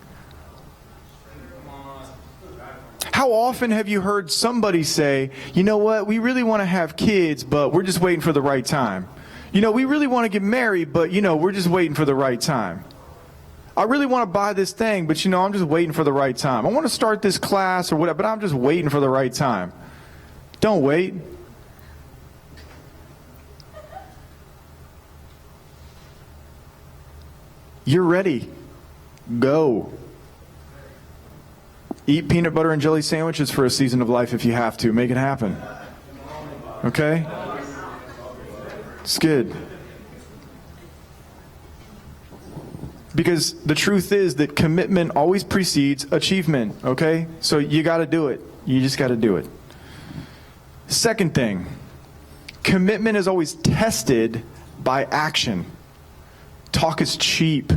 How often have you heard somebody say, you know what, we really want to have kids, but we're just waiting for the right time. You know, we really want to get married, but, you know, we're just waiting for the right time. I really want to buy this thing, but, you know, I'm just waiting for the right time. I want to start this class or whatever, but I'm just waiting for the right time. Don't wait. You're ready. Go. Eat peanut butter and jelly sandwiches for a season of life if you have to. Make it happen. Okay? It's good. Because the truth is that commitment always precedes achievement. Okay? So you got to do it. You just got to do it. Second thing, commitment is always tested by action. Talk is cheap.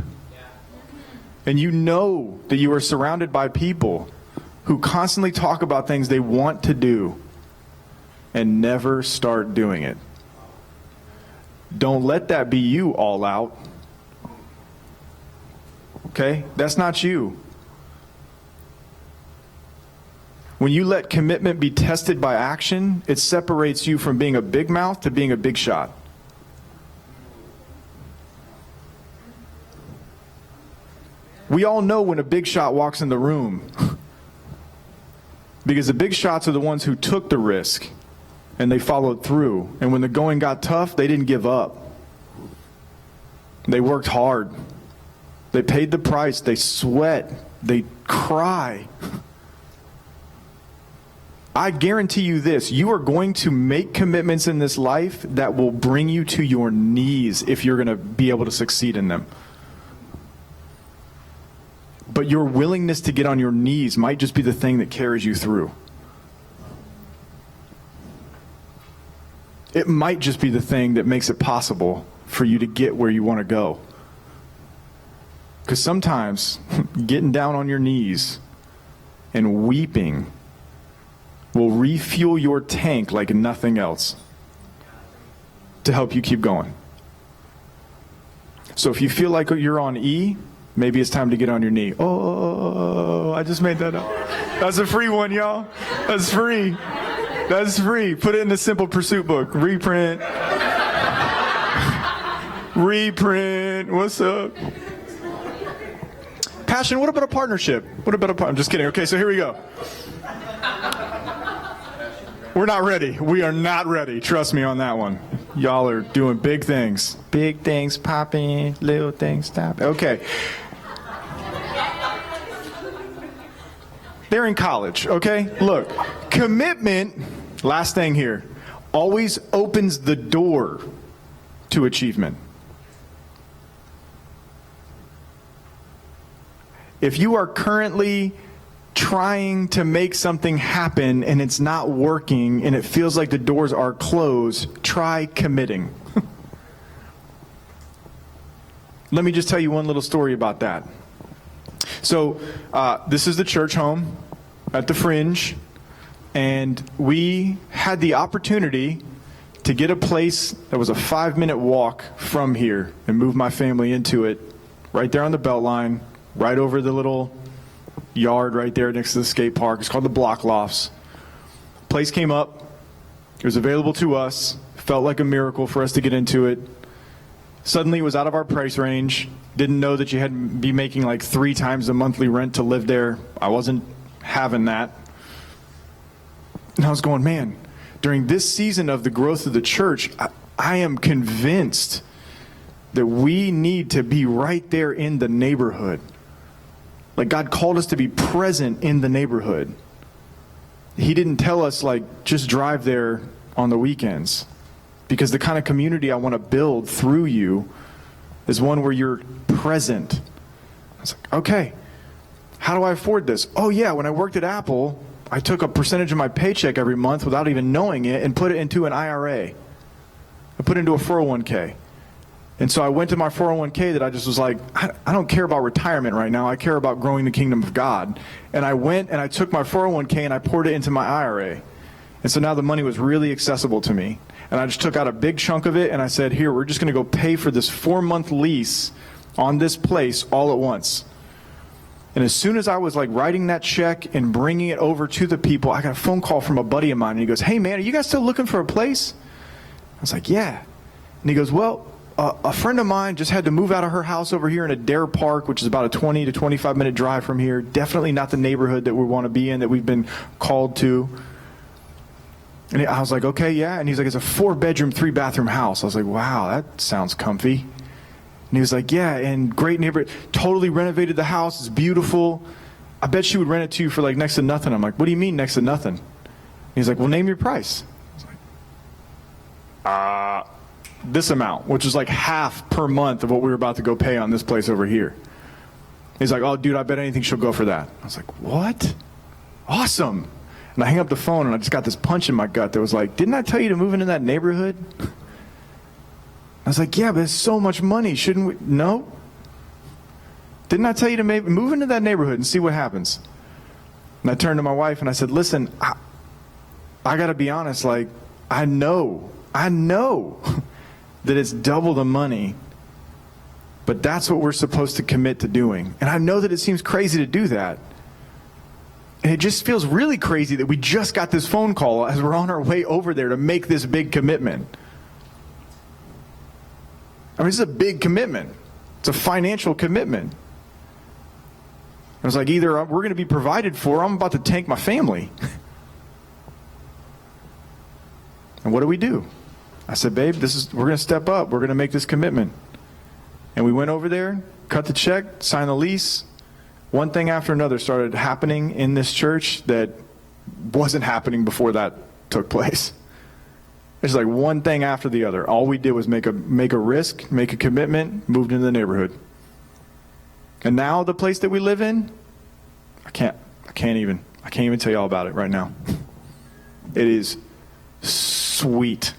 And you know that you are surrounded by people who constantly talk about things they want to do and never start doing it. Don't let that be you all out. Okay? That's not you. When you let commitment be tested by action, it separates you from being a big mouth to being a big shot. We all know when a big shot walks in the room. Because the big shots are the ones who took the risk and they followed through. And when the going got tough, they didn't give up. They worked hard. They paid the price. They sweat. They cry. I guarantee you this, you are going to make commitments in this life that will bring you to your knees if you're going to be able to succeed in them. But your willingness to get on your knees might just be the thing that carries you through. It might just be the thing that makes it possible for you to get where you want to go. Because sometimes getting down on your knees and weeping will refuel your tank like nothing else to help you keep going. So if you feel like you're on E, maybe it's time to get on your knee. Oh, I just made that up. That's a free one, y'all. That's free. That's free. Put it in the Simple Pursuit book. Reprint. Reprint. What's up? Passion, what about a partnership? What about I'm just kidding. Okay, so here we go. We're not ready. We are not ready. Trust me on that one. Y'all are doing big things. Big things popping, little things stopping. Okay. They're in college, okay? Look, commitment, last thing here, always opens the door to achievement. If you are currently trying to make something happen and it's not working and it feels like the doors are closed, try committing. Let me just tell you one little story about that. So this is the church home at the Fringe, and we had the opportunity to get a place that was a 5-minute walk from here and move my family into it right there on the Beltline, right over the little yard right there next to the skate park. It's called the Block Lofts. Place came up. It was available to us. Felt like a miracle for us to get into it. Suddenly it was out of our price range. Didn't know that you had to be making like 3 times the monthly rent to live there. I wasn't having that. And I was going, man, during this season of the growth of the church, I am convinced that we need to be right there in the neighborhood. Like, God called us to be present in the neighborhood. He didn't tell us, like, just drive there on the weekends. Because the kind of community I want to build through you is one where you're present. I was like, okay, how do I afford this? Oh yeah, when I worked at Apple, I took a percentage of my paycheck every month without even knowing it and put it into an IRA. I put it into a 401k. And so I went to my 401k that I just was like, I don't care about retirement right now. I care about growing the kingdom of God. And I went and I took my 401k and I poured it into my IRA. And so now the money was really accessible to me. And I just took out a big chunk of it and I said, here, we're just going to go pay for this 4-month lease on this place all at once. And as soon as I was like writing that check and bringing it over to the people, I got a phone call from a buddy of mine and he goes, hey man, are you guys still looking for a place? I was like, yeah. And he goes, well, a friend of mine just had to move out of her house over here in Adair Park, which is about a 20 to 25 minute drive from here. Definitely not the neighborhood that we want to be in, that we've been called to. And I was like, okay, yeah. And he's like, it's a 4-bedroom, 3-bathroom house. I was like, wow, that sounds comfy. And he was like, yeah, and great neighborhood. Totally renovated the house. It's beautiful. I bet she would rent it to you for like next to nothing. I'm like, what do you mean next to nothing? And he's like, well, name your price. I was like, this amount, which is like half per month of what we were about to go pay on this place over here. He's like, oh, dude, I bet anything she'll go for that. I was like, what? Awesome. And I hang up the phone and I just got this punch in my gut that was like, didn't I tell you to move into that neighborhood? I was like, yeah, but it's so much money. Shouldn't we? No. Didn't I tell you to move into that neighborhood and see what happens? And I turned to my wife and I said, listen, I got to be honest, like, I know that it's double the money, but that's what we're supposed to commit to doing. And I know that it seems crazy to do that. And it just feels really crazy that we just got this phone call as we're on our way over there to make this big commitment. I mean, this is a big commitment. It's a financial commitment. I was like, either we're going to be provided for, or I'm about to tank my family. And what do? I said, babe, we're going to step up. We're going to make this commitment. And we went over there, cut the check, signed the lease. One thing after another started happening in this church that wasn't happening before that took place. It's like one thing after the other. All we did was make a risk, make a commitment, moved into the neighborhood. And now the place that we live in, I can't even tell you all about it right now. It is sweet.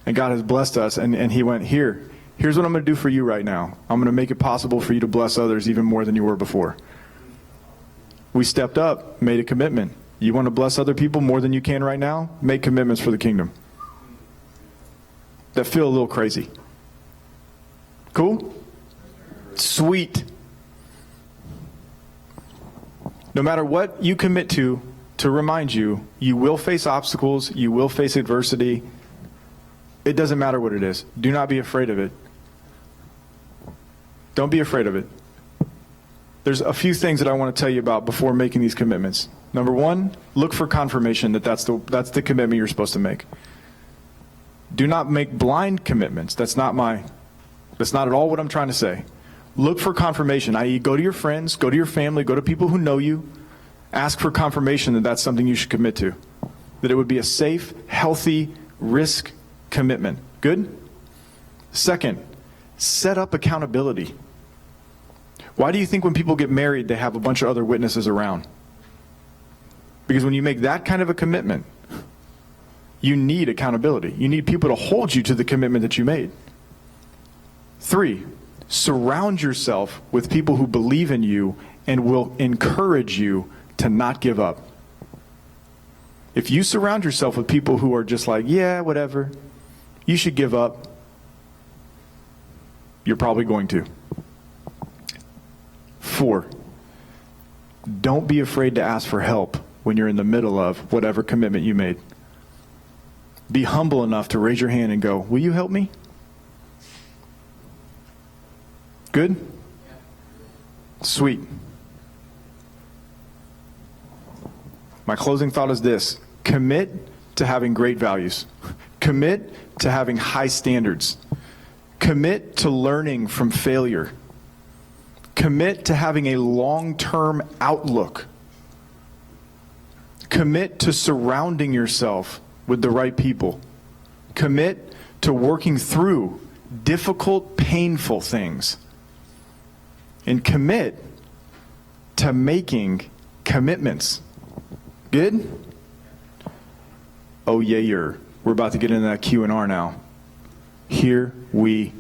And God has blessed us, and he went, here's what I'm going to do for you right now. I'm going to make it possible for you to bless others even more than you were before. We stepped up, made a commitment. You want to bless other people more than you can right now? Make commitments for the kingdom. That feel a little crazy. Cool? Sweet. No matter what you commit to remind you, you will face obstacles, you will face adversity. It doesn't matter what it is. Do not be afraid of it. Don't be afraid of it. There's a few things that I want to tell you about before making these commitments. Number one, look for confirmation that that's the commitment you're supposed to make. Do not make blind commitments. That's not at all what I'm trying to say. Look for confirmation, i.e. go to your friends, go to your family, go to people who know you. Ask for confirmation that that's something you should commit to. That it would be a safe, healthy, risk commitment. Good? Second, set up accountability. Why do you think when people get married, they have a bunch of other witnesses around? Because when you make that kind of a commitment, you need accountability. You need people to hold you to the commitment that you made. 3, surround yourself with people who believe in you and will encourage you to not give up. If you surround yourself with people who are just like, yeah, whatever, you should give up, you're probably going to. 4, don't be afraid to ask for help when you're in the middle of whatever commitment you made. Be humble enough to raise your hand and go, will you help me? Good? Sweet. My closing thought is this: commit to having great values. Commit to having high standards. Commit to learning from failure. Commit to having a long-term outlook. Commit to surrounding yourself with the right people. Commit to working through difficult, painful things. And commit to making commitments. Good? Oh, yeah, we're about to get into that Q&R now. Here we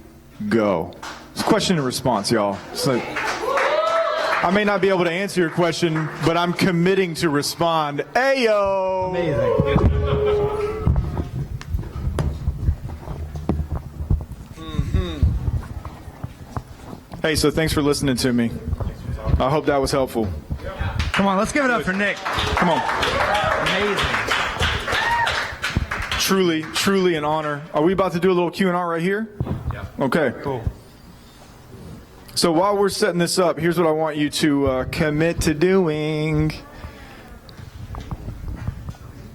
go. It's question and response, y'all. So I may not be able to answer your question, but I'm committing to respond. Ayo! Amazing. Hey, so thanks for listening to me. I hope that was helpful. Come on, let's give it up for Nick. Come on. Amazing. Truly an honor. Are we about to do a little Q&R right here? Yeah. Okay. Cool. So while we're setting this up, here's what I want you to commit to doing.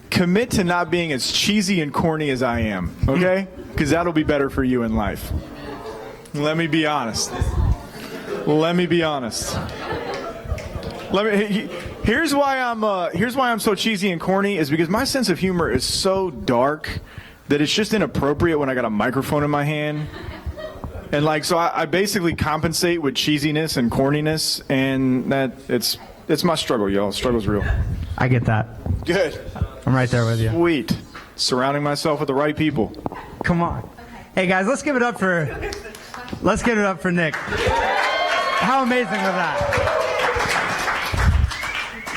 Commit to not being as cheesy and corny as I am, okay? Because that'll be better for you in life. Let me be honest. Here's why I'm so cheesy and corny is because my sense of humor is so dark that it's just inappropriate when I got a microphone in my hand. And so I basically compensate with cheesiness and corniness, and that it's my struggle, y'all. Struggle's real. I get that. Good. I'm right there with you. Sweet. Surrounding myself with the right people. Come on. Hey guys, let's give it up for Nick. How amazing was that?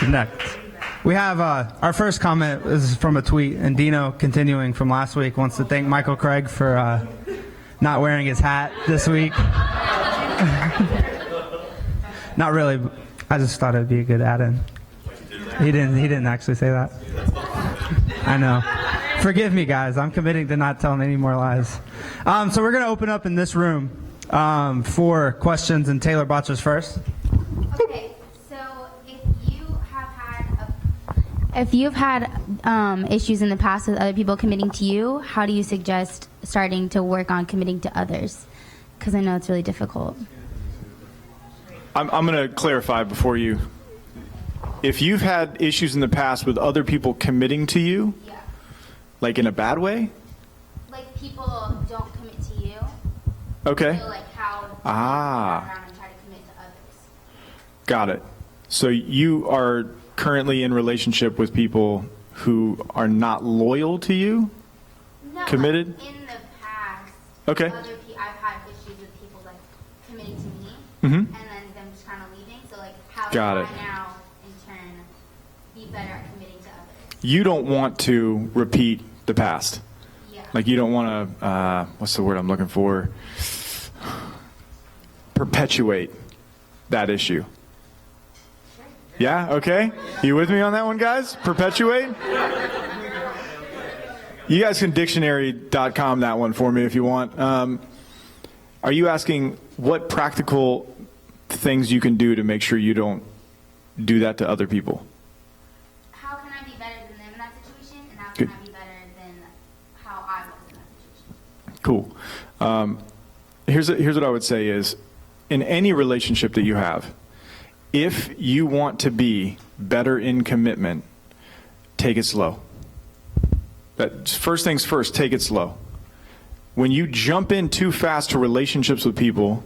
Next. We have our first comment is from a tweet, and Dino, continuing from last week, wants to thank Michael Craig for not wearing his hat this week. Not really. I just thought it'd be a good add-in. He didn't actually say that. I know. Forgive me, guys. I'm committing to not telling any more lies. So we're going to open up in this room for questions, and Taylor Botcher's first. Okay, so if you've had issues in the past with other people committing to you, how do you suggest starting to work on committing to others? Because I know it's really difficult. I'm going to clarify before you. If you've had issues in the past with other people committing to you, yeah, like in a bad way? Like people don't commit to you. Okay. So like how do you go around and try to commit to others? Got it. So you are currently in relationship with people who are not loyal to you? No, committed? Like in the past, okay. I've had issues with people like committing to me, mm-hmm, and then them just kind of leaving. So like how Got do it. I now in turn be better at committing to others? You don't want to repeat the past. Yeah. Like you don't want to, what's the word I'm looking for? Perpetuate that issue. Yeah, okay? You with me on that one, guys? Perpetuate? You guys can dictionary.com that one for me if you want. Are you asking what practical things you can do to make sure you don't do that to other people? How can I be better than them in that situation, and how can I be better than how I was in that situation? Cool. Here's what I would say is, in any relationship that you have, if you want to be better in commitment, take it slow. First things first, take it slow. When you jump in too fast to relationships with people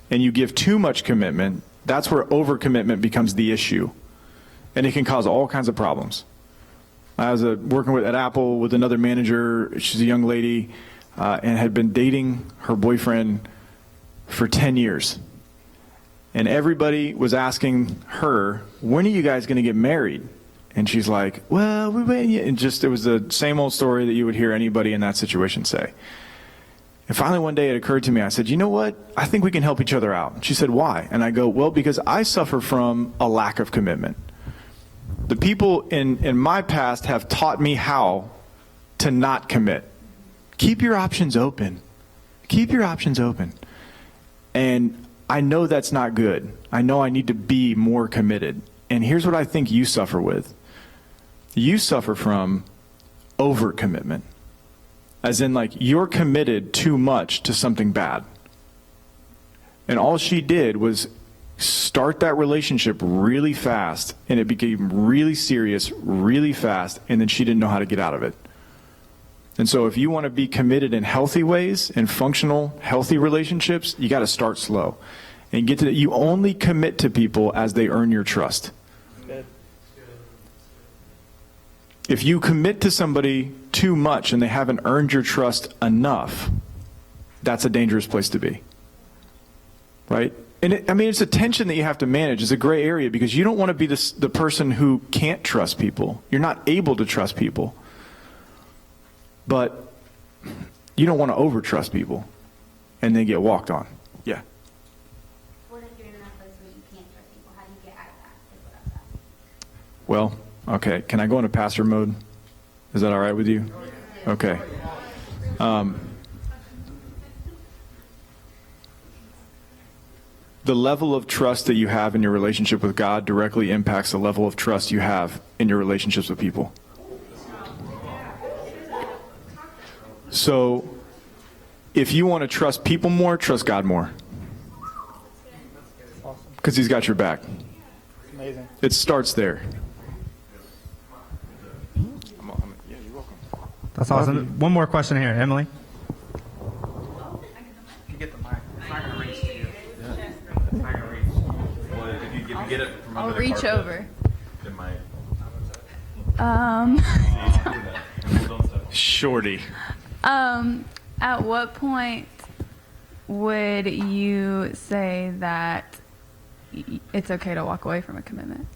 and you give too much commitment, that's where overcommitment becomes the issue. And it can cause all kinds of problems. I was working at Apple with another manager. She's a young lady and had been dating her boyfriend for 10 years. And everybody was asking her, when are you guys going to get married? And she's like, well, we're waiting. And it was the same old story that you would hear anybody in that situation say. And finally one day it occurred to me, I said, you know what? I think we can help each other out. And she said, why? And I go, well, because I suffer from a lack of commitment. The people in my past have taught me how to not commit. Keep your options open. Keep your options open. And I know that's not good. I know I need to be more committed. And here's what I think you suffer with. You suffer from overcommitment. As in, like, you're committed too much to something bad. And all she did was start that relationship really fast, and it became really serious really fast, and then she didn't know how to get out of it. And so if you want to be committed in healthy ways, in functional, healthy relationships, you got to start slow. And get to that. You only commit to people as they earn your trust. Good. If you commit to somebody too much and they haven't earned your trust enough, that's a dangerous place to be. Right? And it's a tension that you have to manage. It's a gray area because you don't want to be the person who can't trust people. You're not able to trust people. But you don't want to over-trust people and then get walked on. Yeah. What if you're in that place where you can't trust people? How do you get out of that? Well, okay. Can I go into pastor mode? Is that all right with you? Okay. The level of trust that you have in your relationship with God directly impacts the level of trust you have in your relationships with people. So, if you want to trust people more, trust God more. Because He's got your back. Amazing. It starts there. That's awesome. One more question here, Emily. I'll reach over. Shorty. At what point would you say that it's okay to walk away from a commitment?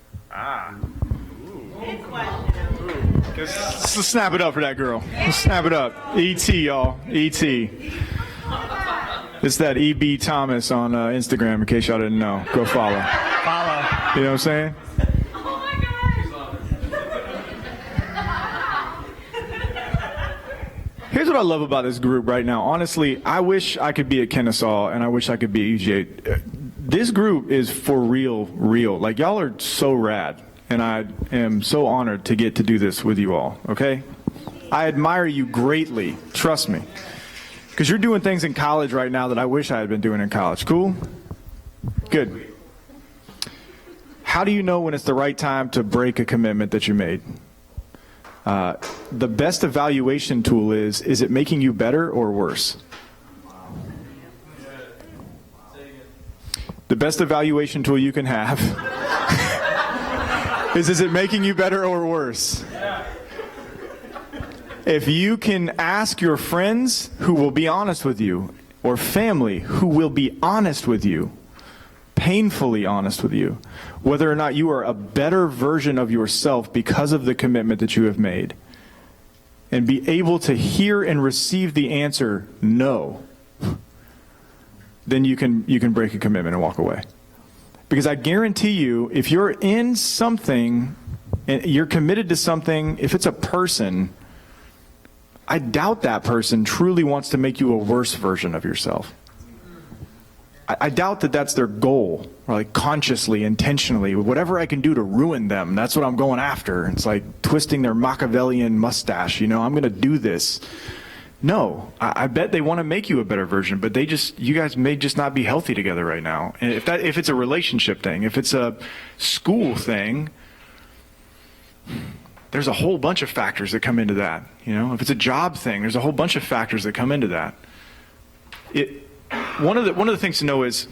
Let's snap it up for that girl. Let's snap it up. E.T., y'all. E.T. It's that E.B. Thomas on Instagram, in case y'all didn't know. Go follow. You know what I'm saying? Here's what I love about this group right now. Honestly, I wish I could be at Kennesaw, and I wish I could be at UGA. This group is for real. Like, y'all are so rad, and I am so honored to get to do this with you all, okay? I admire you greatly, trust me. Because you're doing things in college right now that I wish I had been doing in college. Cool? Good. How do you know when it's the right time to break a commitment that you made? The best evaluation tool is it making you better or worse? The best evaluation tool you can have is it making you better or worse? If you can ask your friends who will be honest with you, or family who will be honest with you, painfully honest with you, whether or not you are a better version of yourself because of the commitment that you have made, and be able to hear and receive the answer no, then you can break a commitment and walk away. Because I guarantee you, if you're in something and you're committed to something, if it's a person, I doubt that person truly wants to make you a worse version of yourself. I doubt that that's their goal, or like consciously, intentionally, whatever I can do to ruin them, that's what I'm going after. It's like twisting their Machiavellian mustache, I'm going to do this. No, I bet they want to make you a better version, but you guys may just not be healthy together right now. And if it's a relationship thing, if it's a school thing, there's a whole bunch of factors that come into that. You know, if it's a job thing, there's a whole bunch of factors that come into that. One of the things to know is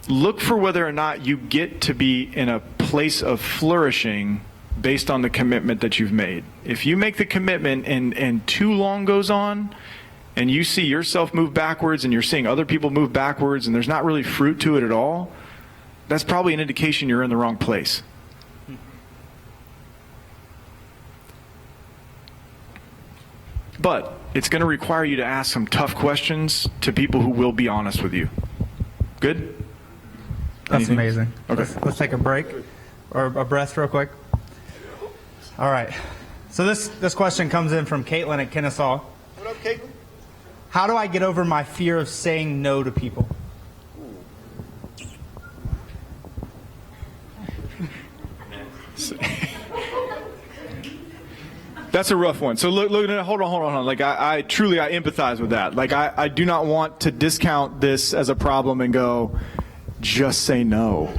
look for whether or not you get to be in a place of flourishing based on the commitment that you've made. If you make the commitment and too long goes on, and you see yourself move backwards and you're seeing other people move backwards and there's not really fruit to it at all, that's probably an indication you're in the wrong place. But it's going to require you to ask some tough questions to people who will be honest with you. Good? That's Anything? amazing. Okay. Let's take a break or a breath real quick. All right. So this question comes in from Caitlin at Kennesaw. What up, Caitlin? How do I get over my fear of saying no to people? That's a rough one. So look, hold on. Like I truly empathize with that. Like I do not want to discount this as a problem and go, just say no.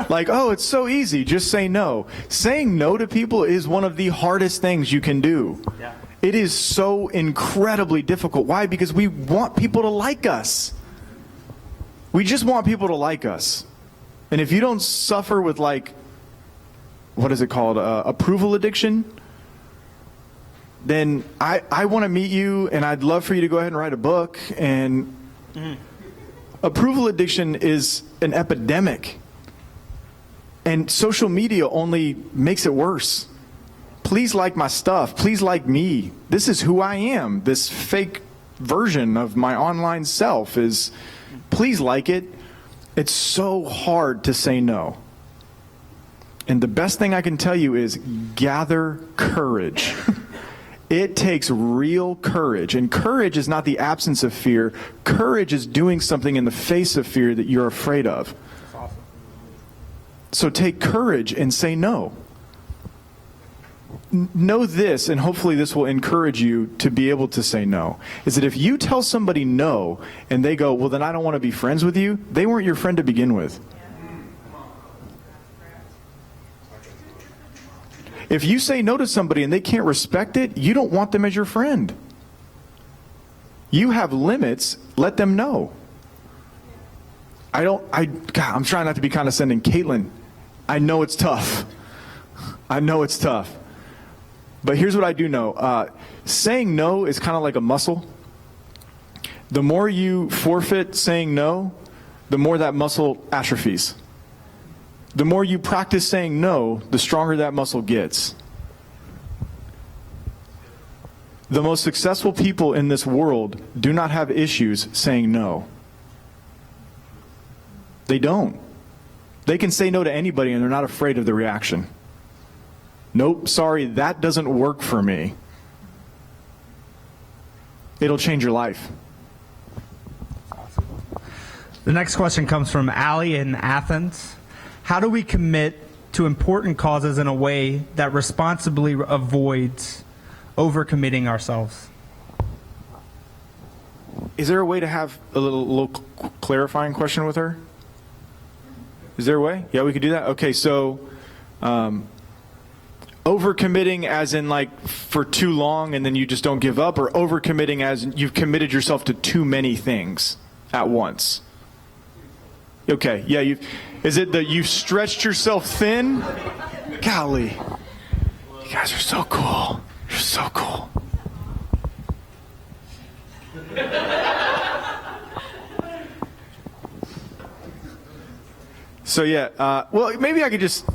Like, oh, it's so easy. Just say no. Saying no to people is one of the hardest things you can do. Yeah. It is so incredibly difficult. Why? Because we want people to like us. We just want people to like us. And if you don't suffer with, like, what is it called? Approval addiction, then I want to meet you and I'd love for you to go ahead and write a book. And approval addiction is an epidemic. And social media only makes it worse. Please like my stuff. Please like me. This is who I am. This fake version of my online self is, please like it. It's so hard to say no. And the best thing I can tell you is gather courage. It takes real courage. And courage is not the absence of fear. Courage is doing something in the face of fear that you're afraid of. That's awesome. So take courage and say no. Know this, and hopefully this will encourage you to be able to say no, is that if you tell somebody no and they go, well, then I don't want to be friends with you, they weren't your friend to begin with. If you say no to somebody and they can't respect it, you don't want them as your friend. You have limits, let them know. I'm trying not to be condescending. Caitlin, I know it's tough. I know it's tough. But here's what I do know. Saying no is kind of like a muscle. The more you forfeit saying no, the more that muscle atrophies. The more you practice saying no, the stronger that muscle gets. The most successful people in this world do not have issues saying no. They don't. They can say no to anybody and they're not afraid of the reaction. Nope, sorry, that doesn't work for me. It'll change your life. The next question comes from Allie in Athens. How do we commit to important causes in a way that responsibly avoids overcommitting ourselves? Is there a way to have a little clarifying question with her? Is there a way? Yeah, we could do that? Okay, so overcommitting as in like for too long and then you just don't give up, or overcommitting as you've committed yourself to too many things at once? Okay, yeah, is it that you've stretched yourself thin? Golly, you guys are so cool. You're so cool. So yeah, well, maybe I could just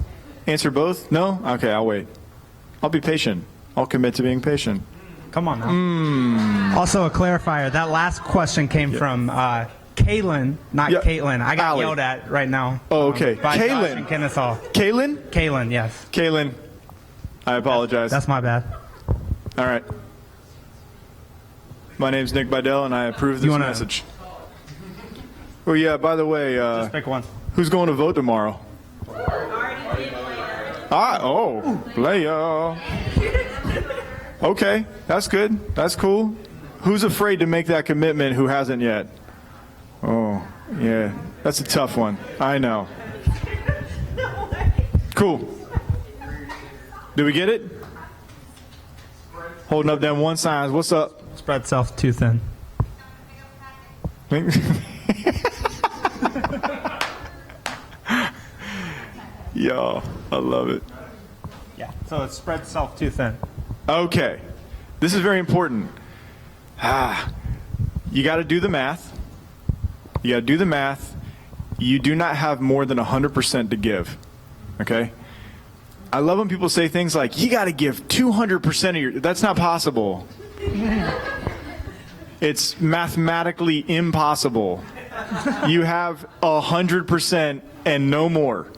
answer both. No? Okay, I'll wait. I'll be patient. I'll commit to being patient. Come on now. Also a clarifier, that last question came from Kaylin, not Caitlin. I got Allie. yelled at right now. Oh, okay. By Josh Kaylin. in Kennesaw. Kaylin? Kaylin, yes. Kaylin, I apologize. That's my bad. All right. My name's Nick Bidell, and I approve this message. Oh, yeah, by the way, just pick one. Who's going to vote tomorrow? Player. Okay, that's good. That's cool. Who's afraid to make that commitment who hasn't yet? Oh, yeah, that's a tough one. I know. Cool. Do we get it? Holding up them one signs. What's up? Spread self too thin. Yo, I love it. Yeah. So it's spread self too thin. Okay. This is very important. You got to do the math. You got to do the math. You do not have more than 100% to give. Okay? I love when people say things like, you got to give 200% of your... That's not possible. It's mathematically impossible. You have 100% and no more.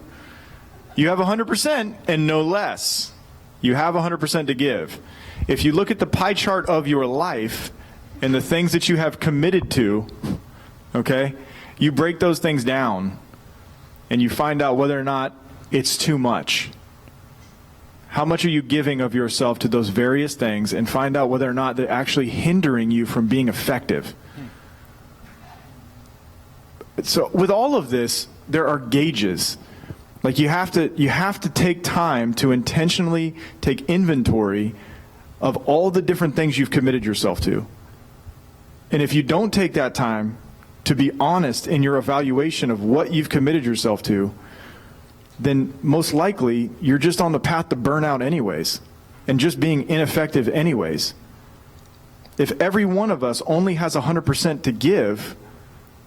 You have 100% and no less. You have 100% to give. If you look at the pie chart of your life and the things that you have committed to, okay, you break those things down and you find out whether or not it's too much. How much are you giving of yourself to those various things, and find out whether or not they're actually hindering you from being effective. So with all of this, there are gauges. Like you have to take time to intentionally take inventory of all the different things you've committed yourself to. And if you don't take that time to be honest in your evaluation of what you've committed yourself to, then most likely you're just on the path to burnout anyways, and just being ineffective anyways. If every one of us only has 100% to give,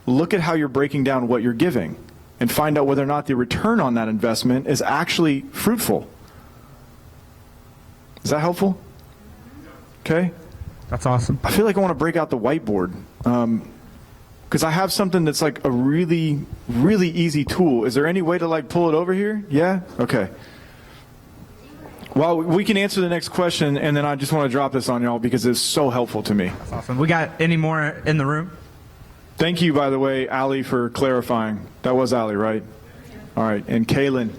look at how you're breaking down what you're giving and find out whether or not the return on that investment is actually fruitful. Is that helpful? Okay? That's awesome. I feel like I want to break out the whiteboard. Because I have something that's like a really, really easy tool. Is there any way to like pull it over here? Yeah? Okay. Well, we can answer the next question, and then I just want to drop this on y'all because it's so helpful to me. That's awesome. We got any more in the room? Thank you, by the way, Allie, for clarifying. That was Allie, right? All right. And Kaylin.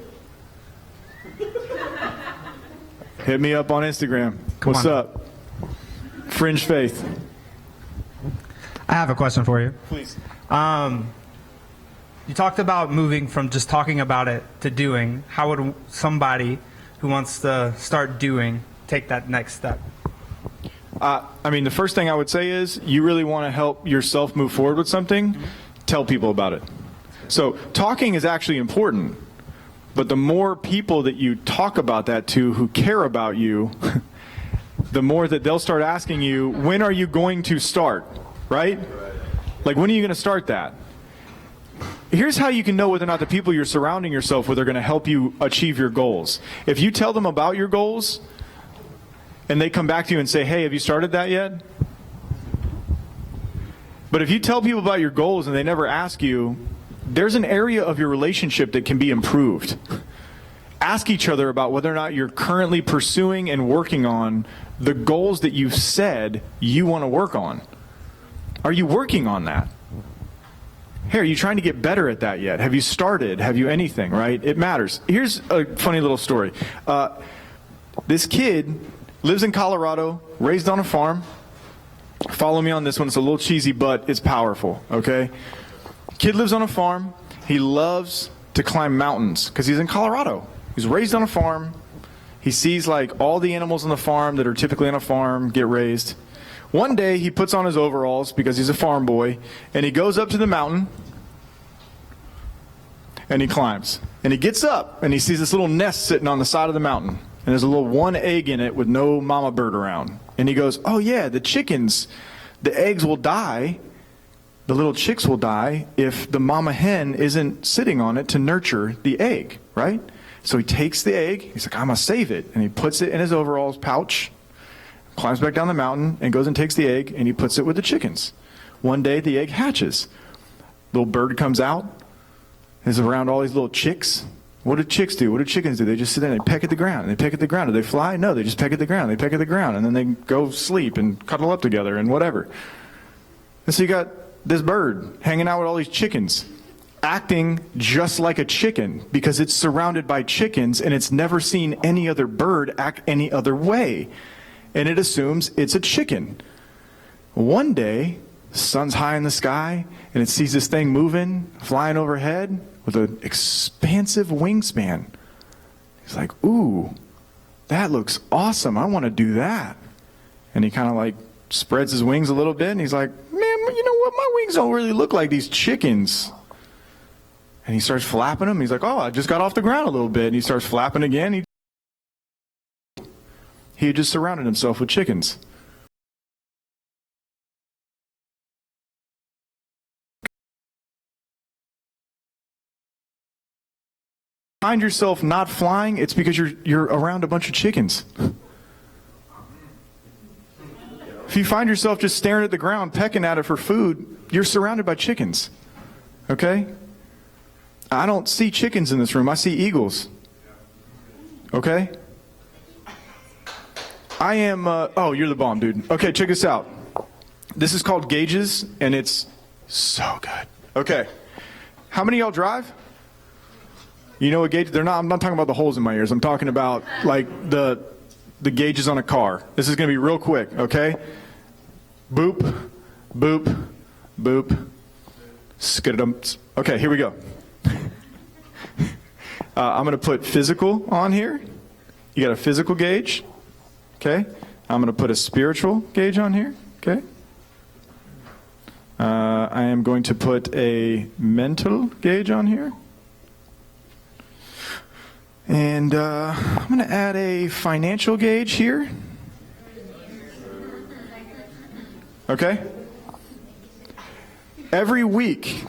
Hit me up on Instagram. What's up? Fringe Faith. I have a question for you. Please. You talked about moving from just talking about it to doing. How would somebody who wants to start doing take that next step? I mean, the first thing I would say is you really want to help yourself move forward with something, tell people about it. So talking is actually important, but the more people that you talk about that to who care about you, the more that they'll start asking you, when are you going to start? Right? Like, when are you going to start that? Here's how you can know whether or not the people you're surrounding yourself with are going to help you achieve your goals. If you tell them about your goals, and they come back to you and say, hey, have you started that yet? But if you tell people about your goals and they never ask you, there's an area of your relationship that can be improved. Ask each other about whether or not you're currently pursuing and working on the goals that you've said you want to work on. Are you working on that? Hey, are you trying to get better at that yet? Have you started? Have you anything, right? It matters. Here's a funny little story. This kid lives in Colorado, raised on a farm. Follow me on this one. It's a little cheesy, but it's powerful, okay? Kid lives on a farm. He loves to climb mountains because he's in Colorado. He's raised on a farm. He sees like all the animals on the farm that are typically on a farm get raised. One day he puts on his overalls because he's a farm boy, and he goes up to the mountain and he climbs. And he gets up and he sees this little nest sitting on the side of the mountain, and there's a little one egg in it with no mama bird around. And he goes, oh yeah, the chickens, the eggs will die, the little chicks will die if the mama hen isn't sitting on it to nurture the egg, right? So he takes the egg, he's like, I'm gonna save it, and he puts it in his overalls pouch, climbs back down the mountain, and goes and takes the egg, and he puts it with the chickens. One day, the egg hatches. Little bird comes out, is around all these little chicks. What do chicks do? What do chickens do? They just sit there and they peck at the ground. They peck at the ground. Do they fly? No, they just peck at the ground. They peck at the ground, and then they go sleep and cuddle up together and whatever. And so you got this bird hanging out with all these chickens, acting just like a chicken because it's surrounded by chickens and it's never seen any other bird act any other way. And it assumes it's a chicken. One day, the sun's high in the sky, and it sees this thing moving, flying overhead with an expansive wingspan. He's like, ooh, that looks awesome. I want to do that. And he kind of like spreads his wings a little bit, and he's like, man, you know what? My wings don't really look like these chickens. And he starts flapping them. He's like, oh, I just got off the ground a little bit. And he starts flapping again. He had just surrounded himself with chickens. Find yourself not flying, it's because you're around a bunch of chickens. If you find yourself just staring at the ground, pecking at it for food, you're surrounded by chickens. Okay? I don't see chickens in this room. I see eagles. Okay? I am, oh, you're the bomb, dude. Okay, check this out. This is called gauges, and it's so good. Okay. How many of y'all drive? You know what gauge? I'm not talking about the holes in my ears. I'm talking about like the gauges on a car. This is going to be real quick, okay? Boop, boop, boop, skidum. Okay, here we go. I'm going to put physical on here. You got a physical gauge, okay? I'm going to put a spiritual gauge on here, okay? I am going to put a mental gauge on here. And I'm going to add a financial gauge here. Okay? Every week,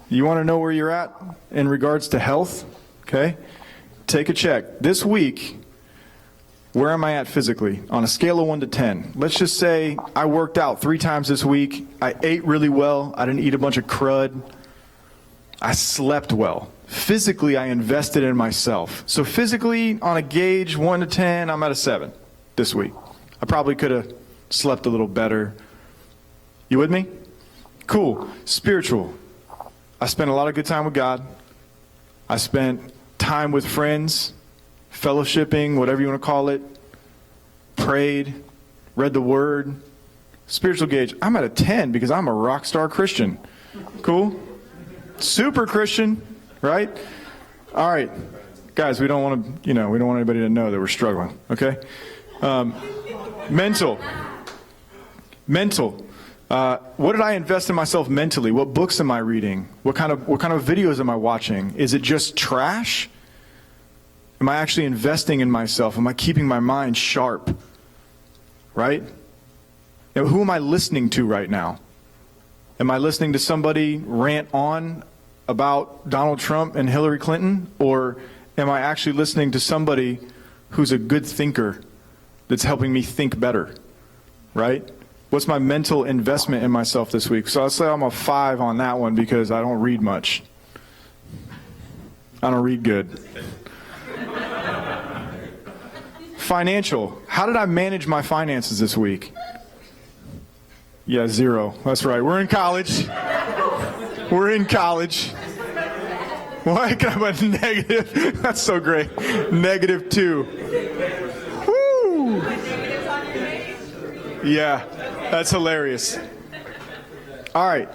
you want to know where you're at in regards to health? Okay? Take a check. This week, where am I at physically? On a scale of 1 to 10. Let's just say I worked out 3 times this week. I ate really well. I didn't eat a bunch of crud. I slept well. Physically, I invested in myself. So physically, on a gauge, 1 to 10, I'm at a 7 this week. I probably could have slept a little better. You with me? Cool. Spiritual. I spent a lot of good time with God. I spent time with friends, fellowshipping, whatever you want to call it. Prayed, read the Word. Spiritual gauge, I'm at a 10 because I'm a rock star Christian. Cool? Super Christian. Right? All right. Guys, we don't want to, we don't want anybody to know that we're struggling, okay? Mental. What did I invest in myself mentally? What books am I reading? What kind of videos am I watching? Is it just trash? Am I actually investing in myself? Am I keeping my mind sharp? Right? Now, who am I listening to right now? Am I listening to somebody rant on about Donald Trump and Hillary Clinton, or am I actually listening to somebody who's a good thinker that's helping me think better, right? What's my mental investment in myself this week? So I'll say I'm a 5 on that one because I don't read much. I don't read good. Financial. How did I manage my finances this week? Yeah, 0. That's right. We're in college. We're in college. Why can I have a negative? That's so great. -2. Woo! Yeah, that's hilarious. All right.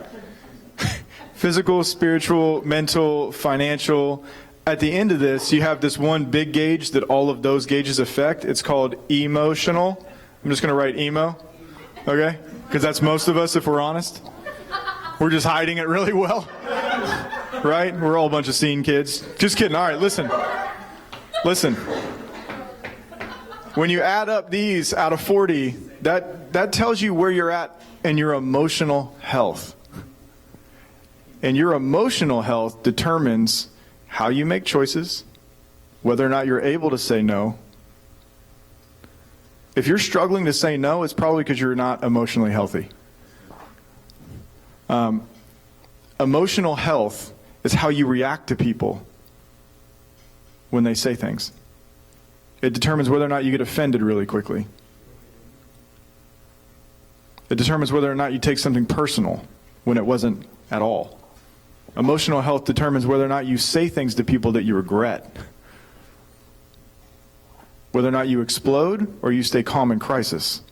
Physical, spiritual, mental, financial. At the end of this, you have this one big gauge that all of those gauges affect. It's called emotional. I'm just going to write emo. Okay? Because that's most of us if we're honest. We're just hiding it really well. Right? We're all a bunch of scene kids. Just kidding. All right, listen. Listen. When you add up these out of 40, that tells you where you're at in your emotional health. And your emotional health determines how you make choices, whether or not you're able to say no. If you're struggling to say no, it's probably because you're not emotionally healthy. Emotional health is how you react to people when they say things. It determines whether or not you get offended really quickly. It determines whether or not you take something personal when it wasn't at all. Emotional health determines whether or not you say things to people that you regret. Whether or not you explode or you stay calm in crisis.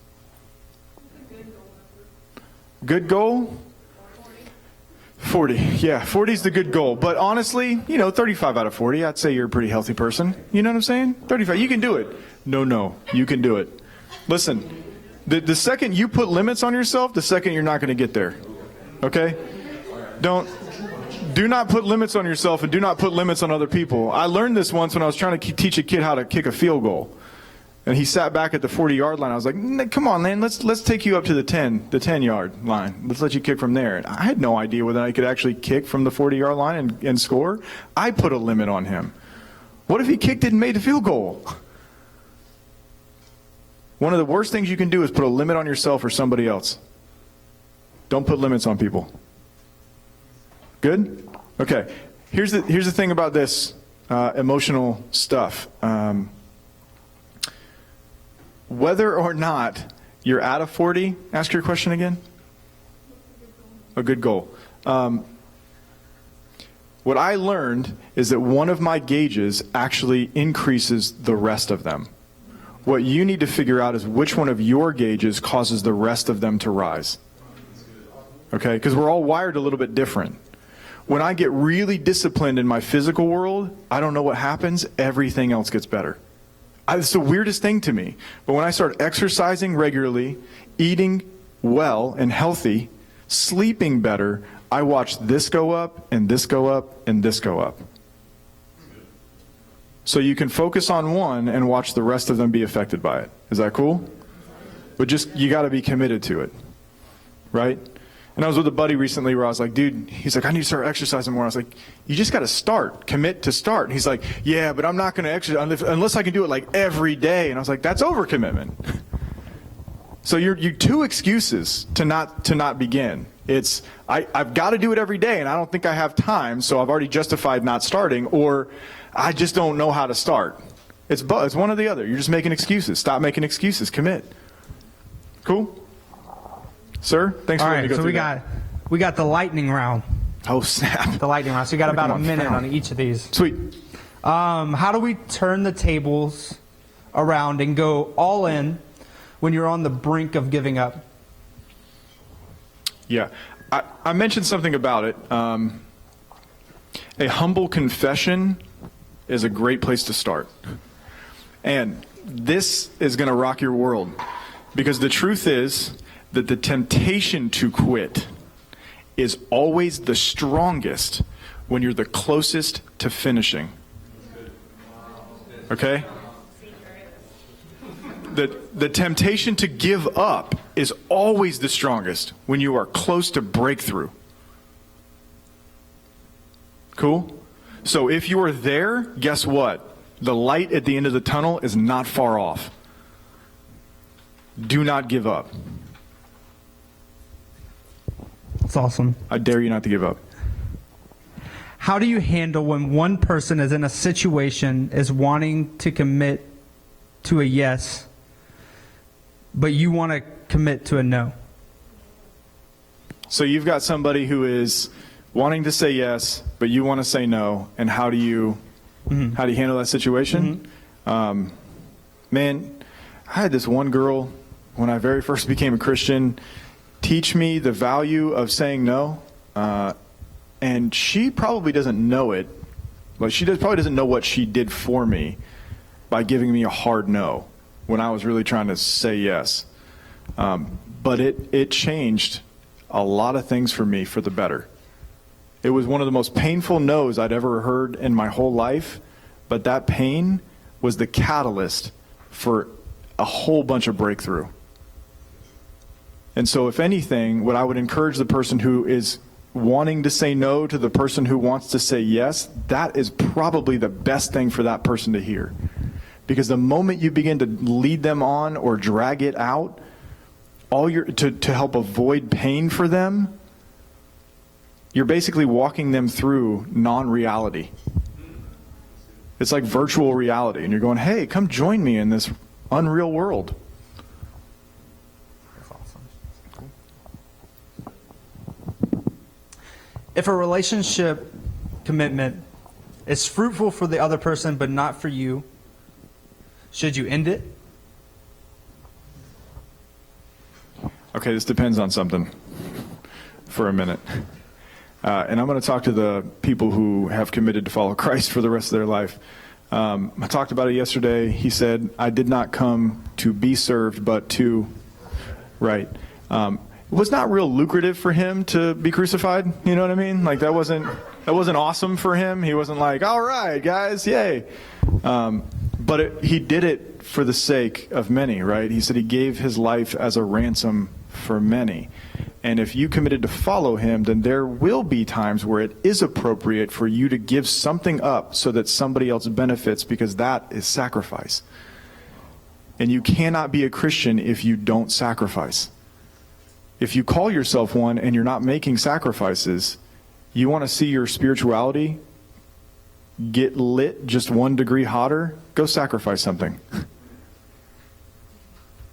Good goal? 40. Yeah, 40 is the good goal. But honestly, 35 out of 40, I'd say you're a pretty healthy person. You know what I'm saying? 35. You can do it. No, you can do it. Listen, the second you put limits on yourself, the second you're not going to get there. Okay? Do not put limits on yourself and do not put limits on other people. I learned this once when I was trying to teach a kid how to kick a field goal. And he sat back at the 40-yard line. I was like, come on, man, let's take you up to the 10-yard line. Let's let you kick from there. And I had no idea whether I could actually kick from the 40-yard line and score. I put a limit on him. What if he kicked it and made a field goal? One of the worst things you can do is put a limit on yourself or somebody else. Don't put limits on people. Good? Okay. Here's the thing about this emotional stuff. Whether or not you're at a 40, ask your question again. A good goal. What I learned is that one of my gauges actually increases the rest of them. What you need to figure out is which one of your gauges causes the rest of them to rise. Okay? Because we're all wired a little bit different. When I get really disciplined in my physical world, I don't know what happens. Everything else gets better. It's the weirdest thing to me. But when I start exercising regularly, eating well and healthy, sleeping better, I watch this go up and this go up and this go up. So you can focus on one and watch the rest of them be affected by it. Is that cool? But you got to be committed to it. Right? And I was with a buddy recently where I was like, dude, he's like, I need to start exercising more. I was like, you just got to start, commit to start. And he's like, yeah, but I'm not going to exercise unless I can do it like every day. And I was like, that's overcommitment. So you're two excuses to not begin. It's I've got to do it every day and I don't think I have time, so I've already justified not starting, or I just don't know how to start. It's one or the other. You're just making excuses. Stop making excuses. Commit. Cool? Sir, thanks for letting me go through that. We got the lightning round. Oh, snap. The lightning round. So you got about a minute on each of these. Sweet. How do we turn the tables around and go all in when you're on the brink of giving up? Yeah. I mentioned something about it. A humble confession is a great place to start. And this is going to rock your world. Because the truth is that the temptation to quit is always the strongest when you're the closest to finishing. Okay? The temptation to give up is always the strongest when you are close to breakthrough. Cool? So if you are there, guess what? The light at the end of the tunnel is not far off. Do not give up. That's awesome. I dare you not to give up. How do you handle when one person is in a situation, is wanting to commit to a yes, but you want to commit to a no? So you've got somebody who is wanting to say yes, but you want to say no, and how do you handle that situation? Man, I had this one girl when I very first became a Christian teach me the value of saying no, and she probably doesn't know it. Like probably doesn't know what she did for me by giving me a hard no when I was really trying to say yes. But it changed a lot of things for me for the better. It was one of the most painful no's I'd ever heard in my whole life, but that pain was the catalyst for a whole bunch of breakthrough. And so if anything, what I would encourage the person who is wanting to say no to the person who wants to say yes, that is probably the best thing for that person to hear. Because the moment you begin to lead them on or drag it out, to help avoid pain for them, you're basically walking them through non-reality. It's like virtual reality, and you're going, hey, come join me in this unreal world. That's awesome. If a relationship commitment is fruitful for the other person but not for you, should you end it? Okay, this depends on something for a minute. And I'm going to talk to the people who have committed to follow Christ for the rest of their life. I talked about it yesterday. He said, I did not come to be served, but to, right. It was not real lucrative for him to be crucified. You know what I mean? Like that wasn't awesome for him. He wasn't like, all right, guys, yay. But he did it for the sake of many, right? He said he gave his life as a ransom for many. And if you committed to follow him, then there will be times where it is appropriate for you to give something up so that somebody else benefits, because that is sacrifice. And you cannot be a Christian if you don't sacrifice. If you call yourself one and you're not making sacrifices, you want to see your spirituality get lit just 1 degree hotter, go sacrifice something.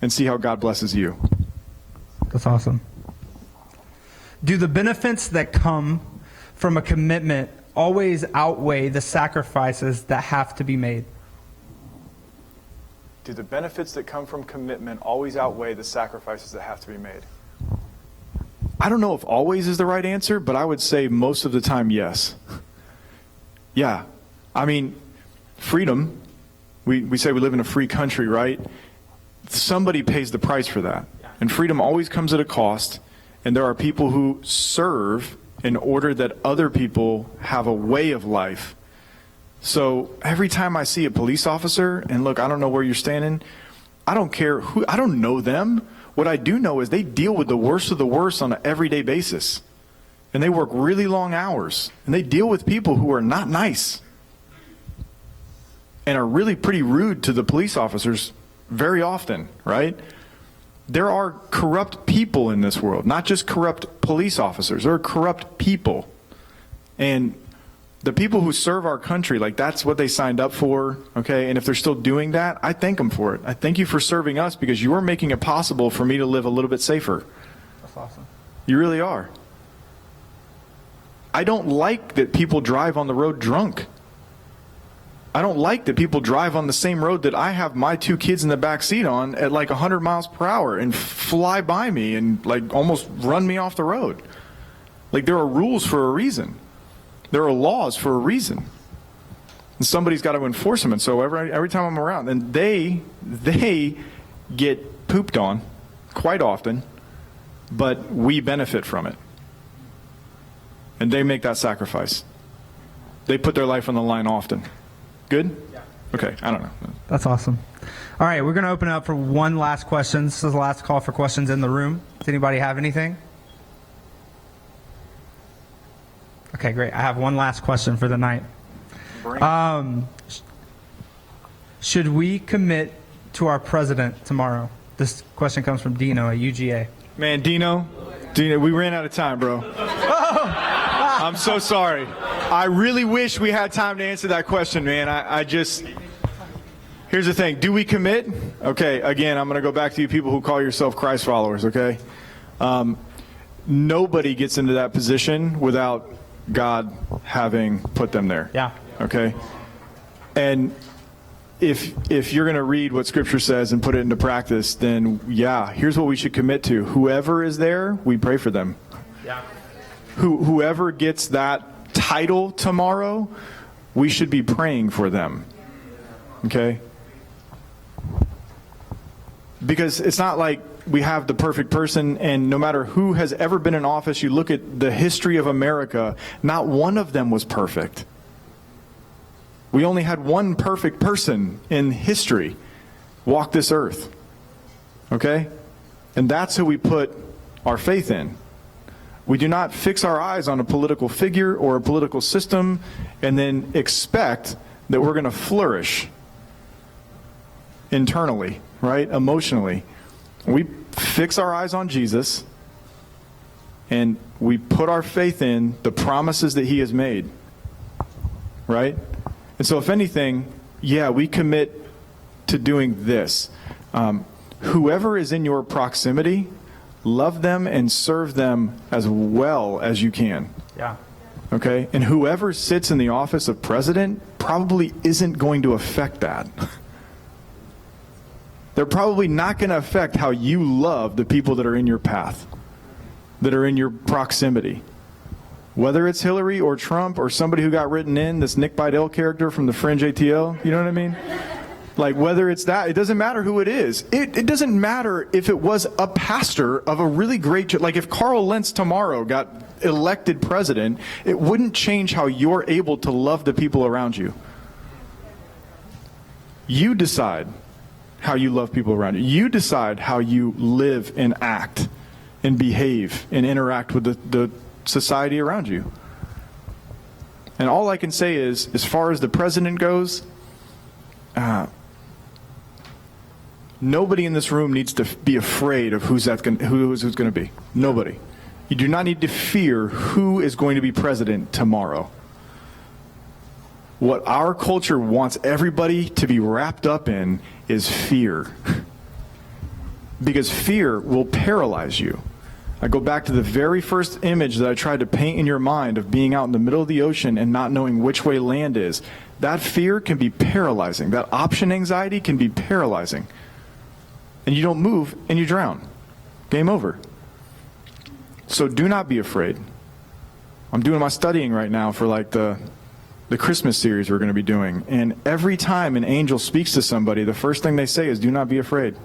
And see how God blesses you. That's awesome. Do the benefits that come from a commitment always outweigh the sacrifices that have to be made? Do the benefits that come from commitment always outweigh the sacrifices that have to be made? I don't know if always is the right answer, but I would say most of the time, yes. Yeah. I mean, freedom, we say we live in a free country, right? Somebody pays the price for that. And freedom always comes at a cost. And there are people who serve in order that other people have a way of life. So every time I see a police officer, and look, I don't know where you're standing, I don't care who, I don't know them. What I do know is they deal with the worst of the worst on an everyday basis. And they work really long hours. And they deal with people who are not nice. And are really pretty rude to the police officers very often, right? There are corrupt people in this world, not just corrupt police officers. There are corrupt people. And the people who serve our country, like that's what they signed up for, okay? And if they're still doing that, I thank them for it. I thank you for serving us because you are making it possible for me to live a little bit safer. That's awesome. You really are. I don't like that people drive on the road drunk. I don't like that people drive on the same road that I have my 2 kids in the back seat on at like 100 miles per hour and fly by me and like almost run me off the road. Like there are rules for a reason. There are laws for a reason. And somebody's got to enforce them. And so every time I'm around, and they get pooped on quite often, but we benefit from it. And they make that sacrifice. They put their life on the line often. Good? Yeah. Okay, I don't know. That's awesome. All right, we're going to open it up for one last question. This is the last call for questions in the room. Does anybody have anything? Okay, great. I have one last question for the night. Should we commit to our president tomorrow? This question comes from Dino at UGA. Man, Dino, we ran out of time, bro. I'm so sorry. I really wish we had time to answer that question, man. Here's the thing. Do we commit? Okay, again, I'm going to go back to you people who call yourself Christ followers, okay? Nobody gets into that position without God having put them there. Yeah. Okay? And if you're going to read what Scripture says and put it into practice, then yeah, here's what we should commit to. Whoever is there, we pray for them. Yeah. Whoever gets that title tomorrow, we should be praying for them. Okay? Because it's not like we have the perfect person, and no matter who has ever been in office, you look at the history of America, not one of them was perfect. We only had one perfect person in history walk this earth. Okay? And that's who we put our faith in. We do not fix our eyes on a political figure or a political system and then expect that we're going to flourish internally, right? Emotionally. We fix our eyes on Jesus and we put our faith in the promises that He has made, right? And so if anything, yeah, we commit to doing this. Whoever is in your proximity, love them and serve them as well as you can. Yeah. Okay? And whoever sits in the office of president probably isn't going to affect that. They're probably not going to affect how you love the people that are in your path, that are in your proximity. Whether it's Hillary or Trump or somebody who got written in, this Nick Bidell character from the Fringe ATL, you know what I mean? Like, whether it's that, it doesn't matter who it is. It doesn't matter if it was a pastor of a really great church. Like, if Carl Lentz tomorrow got elected president, it wouldn't change how you're able to love the people around you. You decide how you love people around you. You decide how you live and act and behave and interact with the society around you. And all I can say is, as far as the president goes, nobody in this room needs to be afraid of who's going to be. Nobody. You do not need to fear who is going to be president tomorrow. What our culture wants everybody to be wrapped up in is fear. Because fear will paralyze you. I go back to the very first image that I tried to paint in your mind of being out in the middle of the ocean and not knowing which way land is. That fear can be paralyzing. That option anxiety can be paralyzing. And you don't move and you drown. Game over. So do not be afraid. I'm doing my studying right now for like the Christmas series we're going to be doing. And every time an angel speaks to somebody, the first thing they say is, do not be afraid.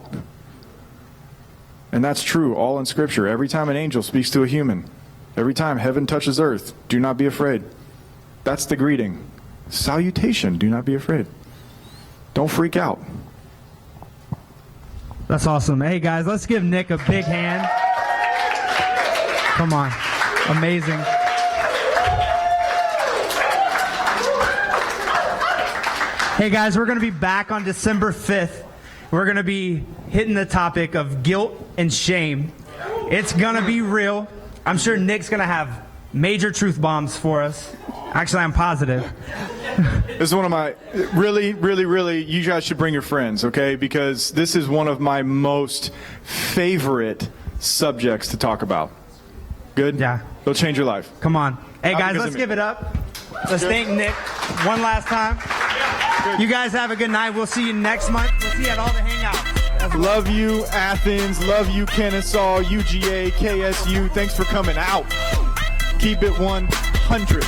And that's true all in Scripture. Every time an angel speaks to a human, every time heaven touches earth, do not be afraid. That's the greeting. Salutation, do not be afraid. Don't freak out. That's awesome. Hey, guys, let's give Nick a big hand. Come on. Amazing. Hey, guys, we're going to be back on December 5th. We're going to be hitting the topic of guilt and shame. It's going to be real. I'm sure Nick's going to have major truth bombs for us. Actually, I'm positive. This is one of my, really, you guys should bring your friends, okay? Because this is one of my most favorite subjects to talk about. Good? Yeah. It'll change your life. Come on. Hey, guys, let's give it up. Let's thank Nick one last time. You guys have a good night. We'll see you next month. We'll see you at all the hangouts. Love you, Athens. Love you, Kennesaw, UGA, KSU. Thanks for coming out. Keep it 100.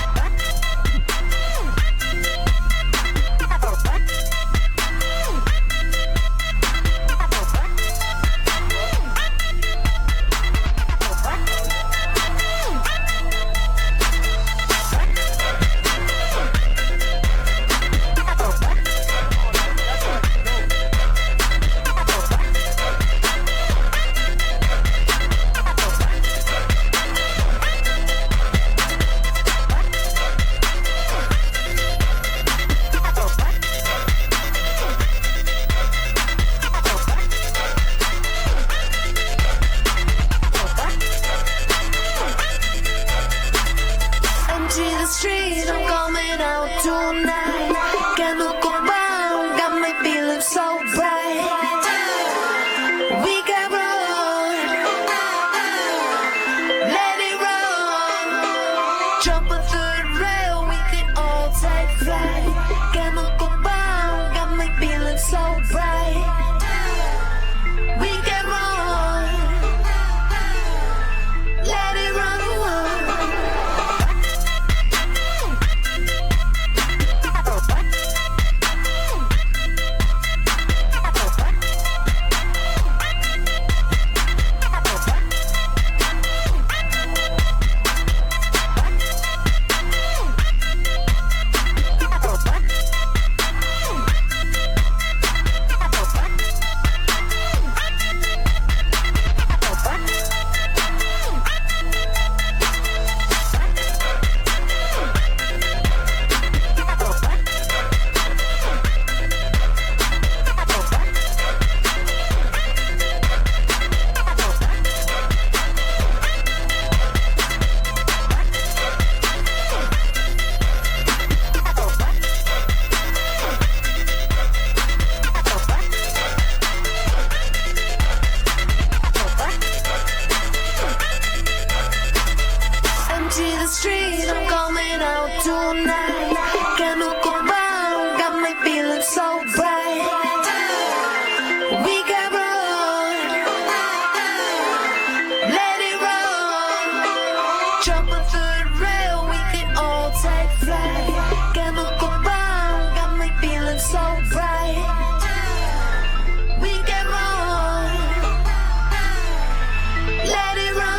Jump a third rail. take flight. Chemical bomb got me feeling so bright. We get more. Let it run.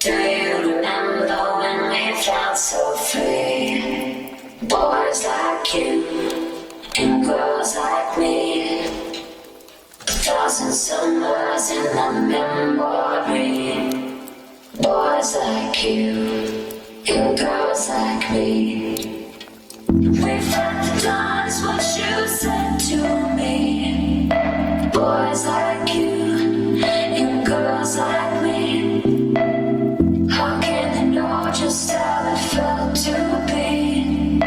Do you remember when we felt so free? Boys like you and girls like me. 1,000 summers in the memory. Boys like you and girls like me. We felt the dawn is what you said to me. Boys like you and girls like me. How can they know just how it felt to be?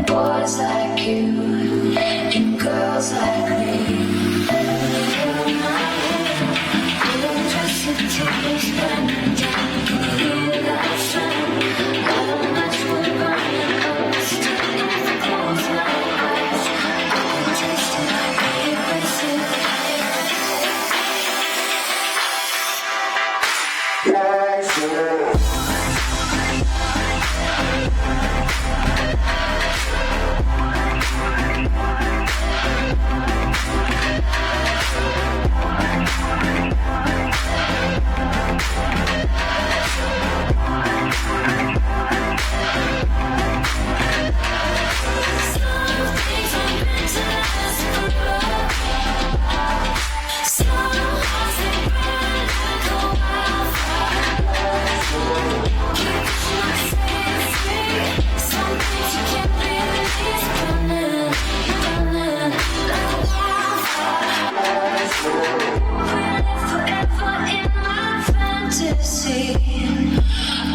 Boys like you and girls like me. Electricity is burning down. Can you hear that sound? How much we're burning up. Still if I close my eyes, I can taste it. I erase it.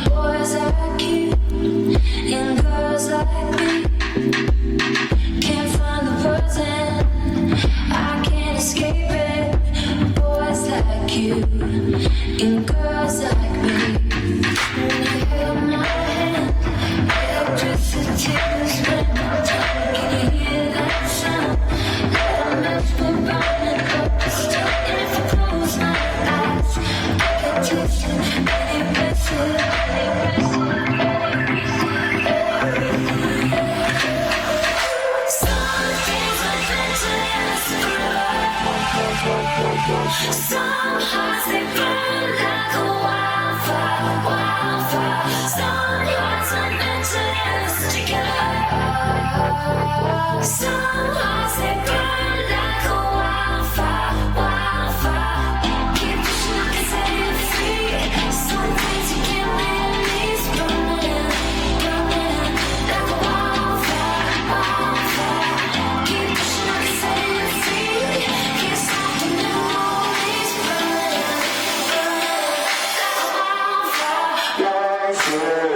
Boys like you and girls like me. Can't find the words and I can't escape it. Boys like you and girls like me. When you held my hand, electricity was running down. Can you hear that sound? That makes me burning up the stuff. If I close my eyes, I can taste it. Some hearts they burn like a wildfire, wildfire. Some hearts are meant to last together. Some hearts they burn like a wildfire, wildfire. Keep pushing, I can set it free. Some things you can't release, burning, burning like a wildfire, wildfire. Keep pushing, I can set it free. Can't stop the memories burning, burning like a wildfire.